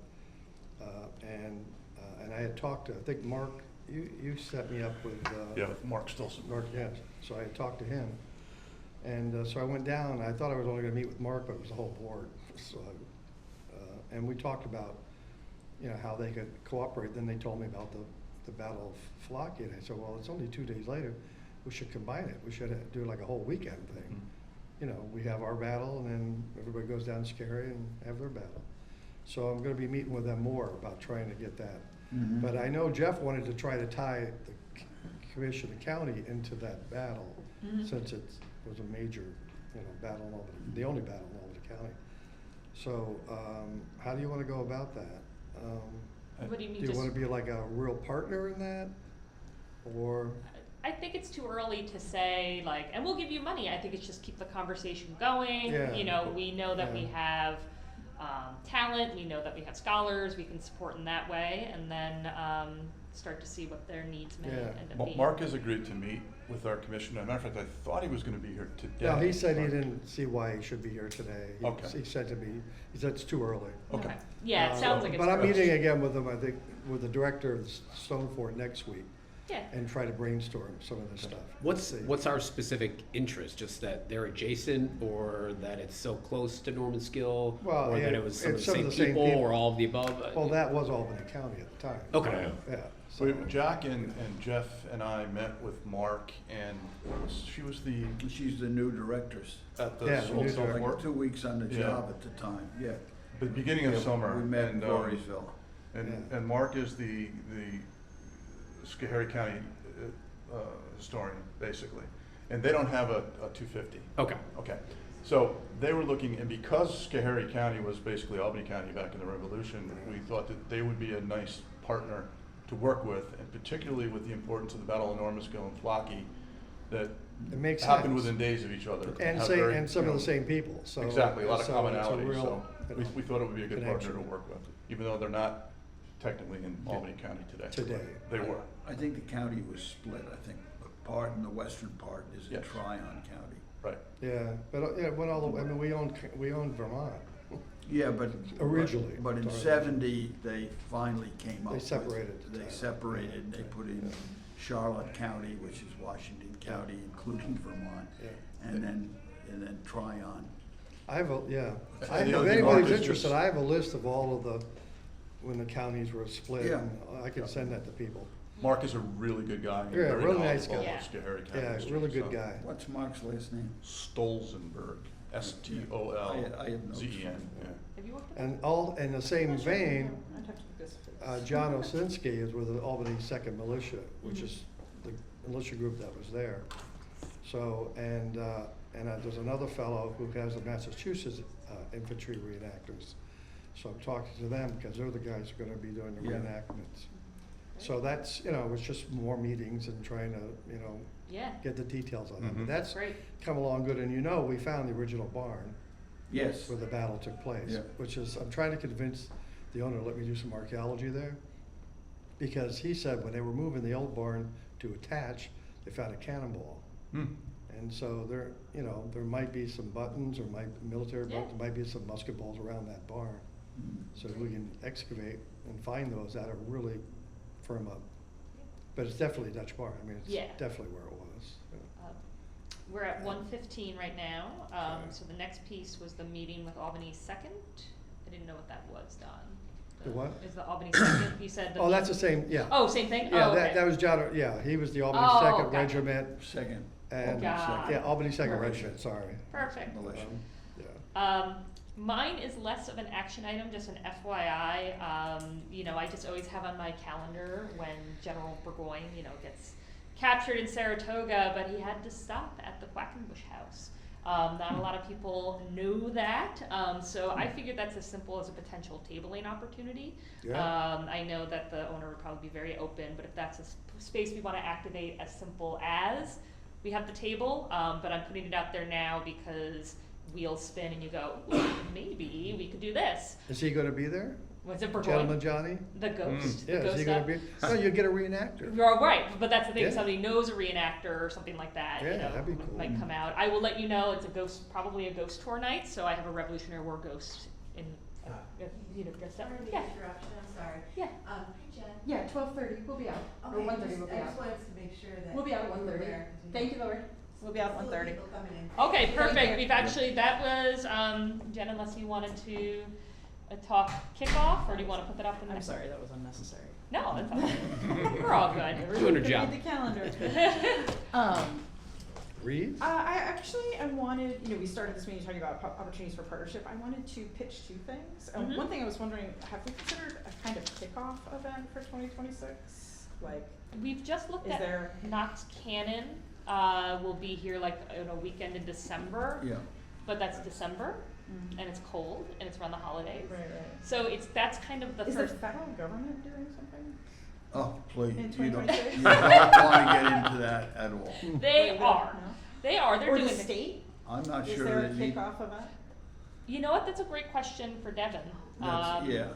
And I had talked to, I think Mark, you set me up with. Yeah, Mark Stilson. Mark, yes, so I had talked to him. And so I went down, I thought I was only gonna meet with Mark, but it was the whole board. So, and we talked about, how they could cooperate. Then they told me about the Battle of Flocky, and I said, well, it's only 2 days later. We should combine it. We should do like a whole weekend thing. We have our battle, and then everybody goes down to Schoharie and have their battle. So I'm gonna be meeting with them more about trying to get that. Mhm. But I know Jeff wanted to try to tie the commission and county into that battle, Mhm. since it was a major, battle in Albany, the only battle in Albany County. So, how do you wanna go about that? What do you mean? Do you wanna be like a real partner in that, or? I think it's too early to say, and we'll give you money. I think it's just keep the conversation going. Yeah. We know that we Yeah. have talent, we know that we have scholars, we can support in that way, and then start to see what their needs may Yeah. end up being. Mark has agreed to meet with our commission. As a matter of fact, I thought he was gonna be here today. No, he said he didn't see why he should be here today. Okay. He said to me, he said it's too early. Okay. Yeah, it sounds like it's. But I'm early. meeting again with him, I think, with the director of Stone Fort next week, Yeah. and try to brainstorm some of this stuff. What's See. our specific interest? Just that they're adjacent, or that it's so close to Normanskill, Well, or yeah, that it was some of it's the same people, or all of the above? Well, that was Albany County at the time. Okay. Yeah. So So, Jack and Jeff and I met with Mark, and she was She's the new director, at the Yeah, the new Old Stone director. like Fort, 2 weeks on the Yeah. job at the time, yeah. the beginning of Yeah, summer. We met in and, Voorheesville. Yeah. And Mark is the Schoharie County historian, basically. And they don't have a 250. Okay. Okay, so they were looking, and because Schoharie County was basically Albany County back in the Revolution, we thought that they would be a nice partner to work with, and particularly with the importance of the Battle of Normanskill and Flocky, that It makes happened sense. within days of each other. And Have some very, of you know, the same people, so. Exactly, a lot of so it's a commonality, real, so we thought it would be a good partner to connection. work with, even though they're not technically in Albany County today. Today. They were. I think the county was split. I think a part in the western part is in Yes. Tryon County. Right. Yeah, but, it went all the, I mean, we owned Vermont. Yeah, but. Originally. But in Sorry. 70, they finally came up They with. separated the They town. separated, and they put in Yeah. Charlotte County, which is Washington County, including Vermont, Yeah. and then Tryon. I have a, yeah, And I, if the other thing, anybody's Mark, is interested, just- I have a list of all of the, when the counties were split, Yeah. and I can send that to people. Mark is a really good guy. and Yeah, very really nice knowledgeable guy. of Schoharie County Yeah, history, really good so. guy. What's Mark's last name? Stolzenberg, I have no Stolzen, yeah. Have you worked with And all, in the same vein, I'd have to look this up. John Osinski is with the Albany Second Militia, which is the militia group that was there. So, and there's another fellow who has the Massachusetts infantry reenactors. So I'm talking to them because they're the guys who are gonna be doing the Yeah. reenactments. So that's, it's just more meetings and trying to, Yeah, get the details on that. Mhm. But that's great. come along good, and we found the original barn Yes. where the battle took place, Yeah. which is, I'm trying to convince the owner to let me do some archaeology there. Because he said when they were moving the old barn to attach, they found a cannonball. Hmm. And so there, there might be some buttons or military Yeah. buttons, there might be some musket balls around that barn. Mm. So if we can excavate and find those, that'll really firm up. But it's definitely a Dutch barn, I mean, Yeah. it's definitely where it was. We're at 1:15 right now, Okay. so the next piece was the meeting with Albany Second. I didn't know what that was, Don. The what? Is the Albany Second, you said the. Oh, that's the same, yeah. Oh, same thing? Yeah, Oh, that okay. that was John, yeah, he was the Albany Oh, Second gotcha. Regiment, Second. and, Got yeah, it. Albany Second Perfect. Regiment, sorry. Perfect. Militia. Yeah. Mine is less of an action item, just an FYI. I just always have on my calendar when General Burgoyne, gets captured in Saratoga, but he had to stop at the Quackenbush House. Not a lot of people know that, so I figured that's as simple as a potential tabling opportunity. Yeah. I know that the owner would probably be very open, but if that's a space we want to activate as simple as, we have the table, but I'm putting it out there now because wheels spin and you go, "Ooh, maybe we could do this." Is he gonna be there? Was it Burgoyne? Gentleman Johnny? The ghost. The Yeah, is ghost he gonna up. be, no, you get a reenactor. You're right, but that's the thing. Yeah. Somebody knows a reenactor or something like that. Yeah, that'd be cool. Might come out. I will let you know. It's a ghost, probably a ghost tour night. So I have a Revolutionary War ghost in, dressed up. Sorry for the Yeah, interruption, I'm sorry. yeah. Hi, Jen. Yeah, 12:30, we'll be out, or Okay, 1:30 we'll be I just out. wanted to make sure that. We'll be out at you were 1:30. aware, 'cause we Thank have you, Lori. We'll be out at full of 1:30. people coming in. Okay, Thank perfect. you. We've actually, that was, Jen, unless you wanted to talk kickoff, or do you want to put that up in the I'm next? sorry, that was unnecessary. No, that's all. We're all good. Doing her Read job. the calendar. Reed? I wanted, we started this meeting talking about opportunities for partnership. I wanted to pitch two things. Mhm. One thing I was wondering, have we considered a kind of kickoff event for 2026? Like, We've just looked is at there, Knox Cannon. Will be here like on a weekend in December, Yeah. but that's December, Mm. and it's cold, and it's around the holidays. right. So that's kind of the Is the first. federal government doing something? Oh, please, In you don't 2026? wanna get into that at all. They Or are. no? They are. They're Or doing the it. state? I'm not Is sure there a that he. kickoff event? You know what? That's a great question for Devin. Yeah,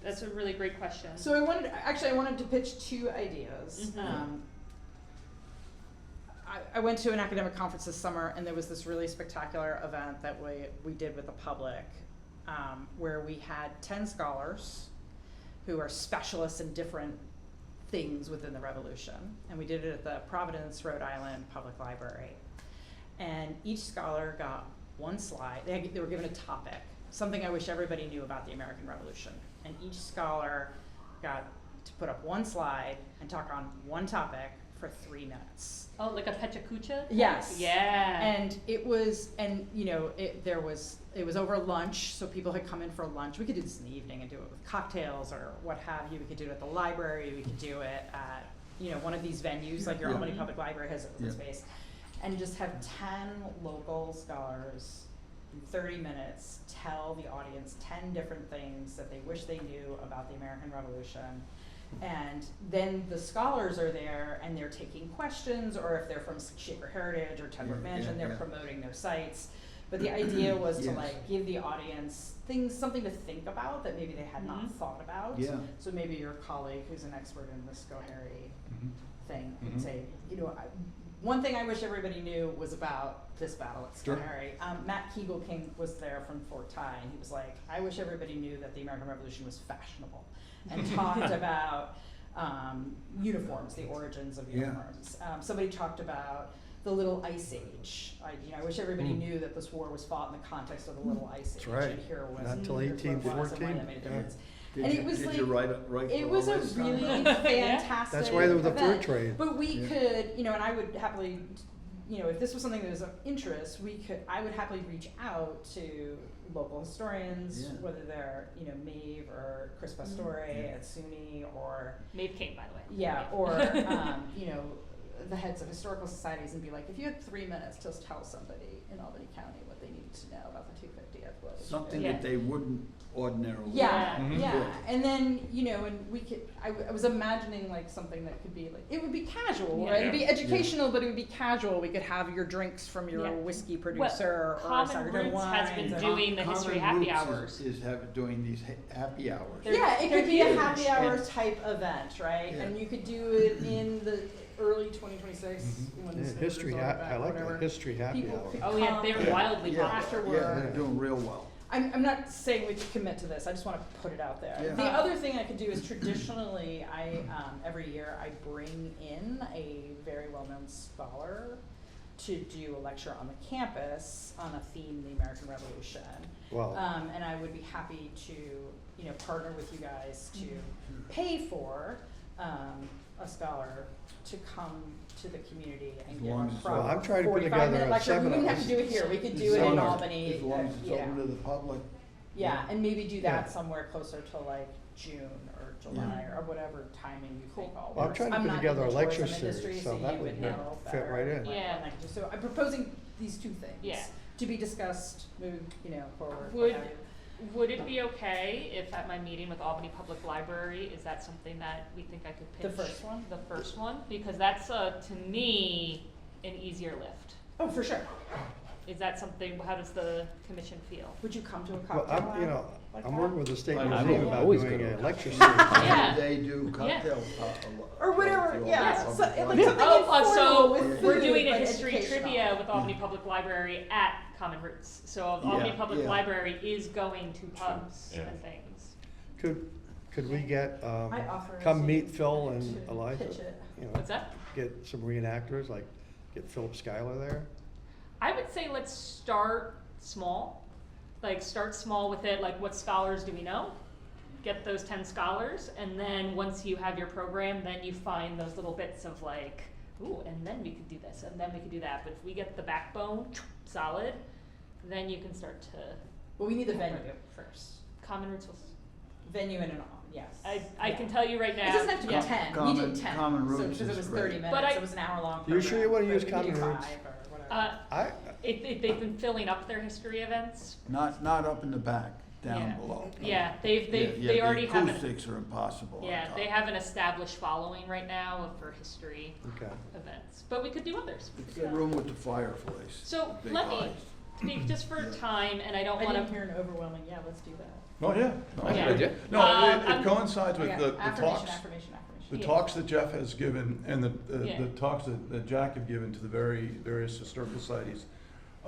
That's a really great question. So I wanted to pitch two ideas. Mhm. I went to an academic conference this summer, and there was this really spectacular event that we did with the public, where we had 10 scholars who are specialists in different things within the Revolution, and we did it at the Providence, Rhode Island Public Library. And each scholar got one slide. They were given a topic, something I wish everybody knew about the American Revolution. And each scholar got to put up one slide and talk on one topic for 3 minutes. Oh, like a Pechacucha? Yes. Yeah. And it was over lunch, so people had come in for lunch. We could do this in the evening and do it with cocktails or what have you. We could do it at the library. We could do it at, one of these venues, like your Yeah. Albany Public Library has open Yeah. space. And just have 10 local scholars in 30 minutes tell the audience 10 different things that they wish they knew about the American Revolution. And then the scholars are there and they're taking questions, or if they're from Shaker Heritage or Tedworth Yeah, Mansion, yeah, they're yeah. promoting their sites. But the idea was to Yes. like give the audience something to think about that maybe they had not Mhm. thought about. Yeah. So maybe your colleague who's an expert in the Schoharie Mhm. thing Mhm. would say, you know, one thing I wish everybody knew was about this battle at Sure. Schoharie. Matt Keegle was there from Fort Ty, and he was like, I wish everybody knew that the American Revolution was fashionable, and talked about uniforms, the origins of Yeah. uniforms. Somebody talked about the Little Ice Age. I wish everybody knew that this war was fought in the context of the Little Ice Age. That's right. And here was Not till here's what it was and why 1814, that made a yeah. difference. Did And you, it was did you like- write It for was all a this really time? fantastic That's why there was a fur event. trade. But we Yeah. could, you know, and I would happily, you know, if this was something that was of interest, I would happily reach out to local historians, Yeah. whether they're, you know, Maeve or Chris Pastore Yeah. at SUNY, or, Maeve came, by the way. yeah, or, you know, the heads of historical societies, and be like, if you had 3 minutes to tell somebody in Albany County what they needed to know about the 250th, what would you Something do? Yeah. that they wouldn't ordinarily. Yeah, Mhm. yeah, and then, you know, and we could, I was imagining like something that could be like, it would be casual, Yeah. right? It'd be educational, but it would be casual. We could have your drinks from your Yeah. whiskey producer or Common Secretary Roots has been Wines. doing the history happy Common hours. Roots is doing these happy hours. They're- Yeah, it they're could be a huge. happy hour And- type event, right? Yeah. And you could do it in the early 2026 when Yeah, this history, is all back, I like whatever. that, history happy People hour. could Oh, yeah, they're come wildly Yeah. afterward. Yeah, they're doing real well. I'm not saying we could commit to this, I just wanna put it out there. Yeah. The other thing I could do is traditionally, every year I bring in a very well-known scholar to do a lecture on the campus on a theme, the American Revolution. Wow. And I would be happy to, you know, partner with you guys to pay for, a scholar to come to the community and As give long a as- Well, I'm proper trying to put 45-minute together a lecture. We seminar. wouldn't have to do it here, we could do it in Seminar, Albany. As long as it's yeah. open to the public. Yeah, and maybe do Yeah. that somewhere closer to like June or July or whatever timing you think all Well, I'm works. trying to put not together in a the lecture tourism industry, series, so you that would would know fit better right in. what Yeah. I can do. So I'm proposing these two things. Yeah. To be discussed, move, you know, forward, what Would- have you. Would it be okay if at my meeting with Albany Public Library, is that something that we think I could pitch? The first one? The first one, because that's, to me, an easier lift. Oh, for sure. Is that something, how does the commission feel? Would you come to a Well, cocktail I'm, you hour know, like I'm that? working with the state I museum will about always doing go to a a lecture series. Yeah. They do cocktail. Or whatever, yeah, so, like something Oh, so informal with we're food, doing a but history educational. trivia with Albany Public Library at Common Roots. So Albany Yeah, Public yeah. Library is going to pubs Yeah. and things. Could we get, I offer come to- meet Phil and to Eliza? pitch it. You know, What's that? get some reenactors, like get Philip Schuyler there? I would say let's start small. Like start small with it, like what scholars do we know? Get those 10 scholars, and then once you have your program, then you find those little bits of like, ooh, and then we could do this, and then we could do that. But if we get the backbone solid, then you can start to, Well, we need the venue first. Common Roots will, Venue and an, yes. I can tell you right now. It doesn't have to be yeah. 10, we Common- did 10, Common so, Roots because it is was great. 30 minutes, But I- it was an hour-long You program. sure you wanna but use we could do Common Roots? 5 or whatever. I, They've been filling up their history events. Not up in the back, down Yeah. below. Yeah, they Yeah, already have the an, acoustics are impossible on yeah, top. they have an established following right now for history okay. events, but we could do others. It's got room with the fireplace. So Big let me, eyes. just for time, and I don't I wanna, didn't hear an overwhelming, yeah, let's do that. Oh, yeah. No, Yeah. it- Yeah. No, I'm- it coincides with Okay, the talks. affirmation. The Yeah. talks that Jeff has given and Yeah. the talks that Jack have given to the various historical societies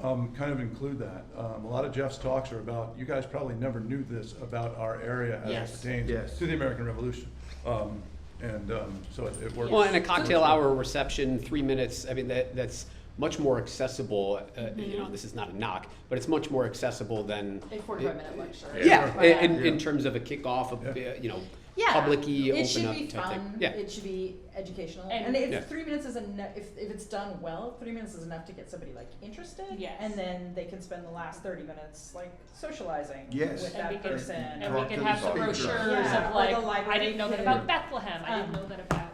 kind of include that. A lot of Jeff's talks are about, you guys probably never knew this about our area as Yes. it pertains Yes. to the American Revolution. So it works. Well, and a cocktail hour reception, 3 minutes, I mean, that's much more accessible, you know, this is not a knock, but it's much more accessible than. A 45-minute lecture. Yeah, Right. in terms of a kickoff, you know, Yeah. public-y, It open should up be type thing. fun, Yeah. it should be educational, And- and if Yeah. 3 minutes is enough, if it's done well, 3 minutes is enough to get somebody like interested. Yes. And then they can spend the last 30 minutes like socializing Yes. with And we that can- person. and we Talk can to the have the speaker. brochures Yeah, of or the like, I library didn't know that could- about Bethlehem, I didn't Um, know that about.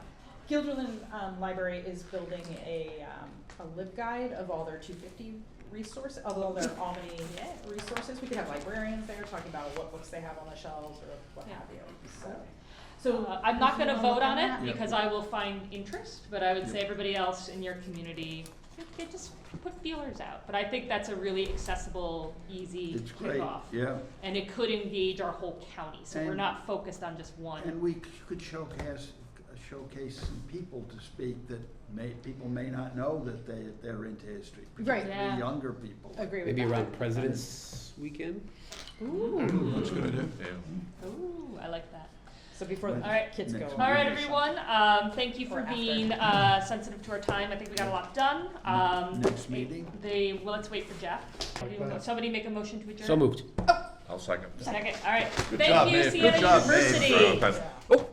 Guilderland Library is building a LibGuide of all their 250 resources, of all their Albany resources. We could have librarians there talking about what books they have on the shelves or what Yeah. have you, so. I'm not if you gonna wanna vote look on that- it because I will find interest, but I would say everybody else in your community, just put put feelers out. But I think that's a really accessible, easy It's great, kickoff. yeah. And it could engage our whole county, so we're And- not focused on just one. And we could showcase some people to speak that people may not know that they're into history. Right. Yeah. Particularly younger people. Agree with Maybe that. around President's Weekend? Ooh, That's a good idea. ooh, I like that. So before the All right. kids go. Next All right, Maybe everyone, thank you for Or after. being, sensitive to our time. I think we got a lot done. Next meeting? Well, let's wait for Jeff. Somebody make a motion to adjourn? So moved. I'll second. Second, all right. Good Thank job, you, Maeve. Siena Good job, Maeve, University. for- Oh,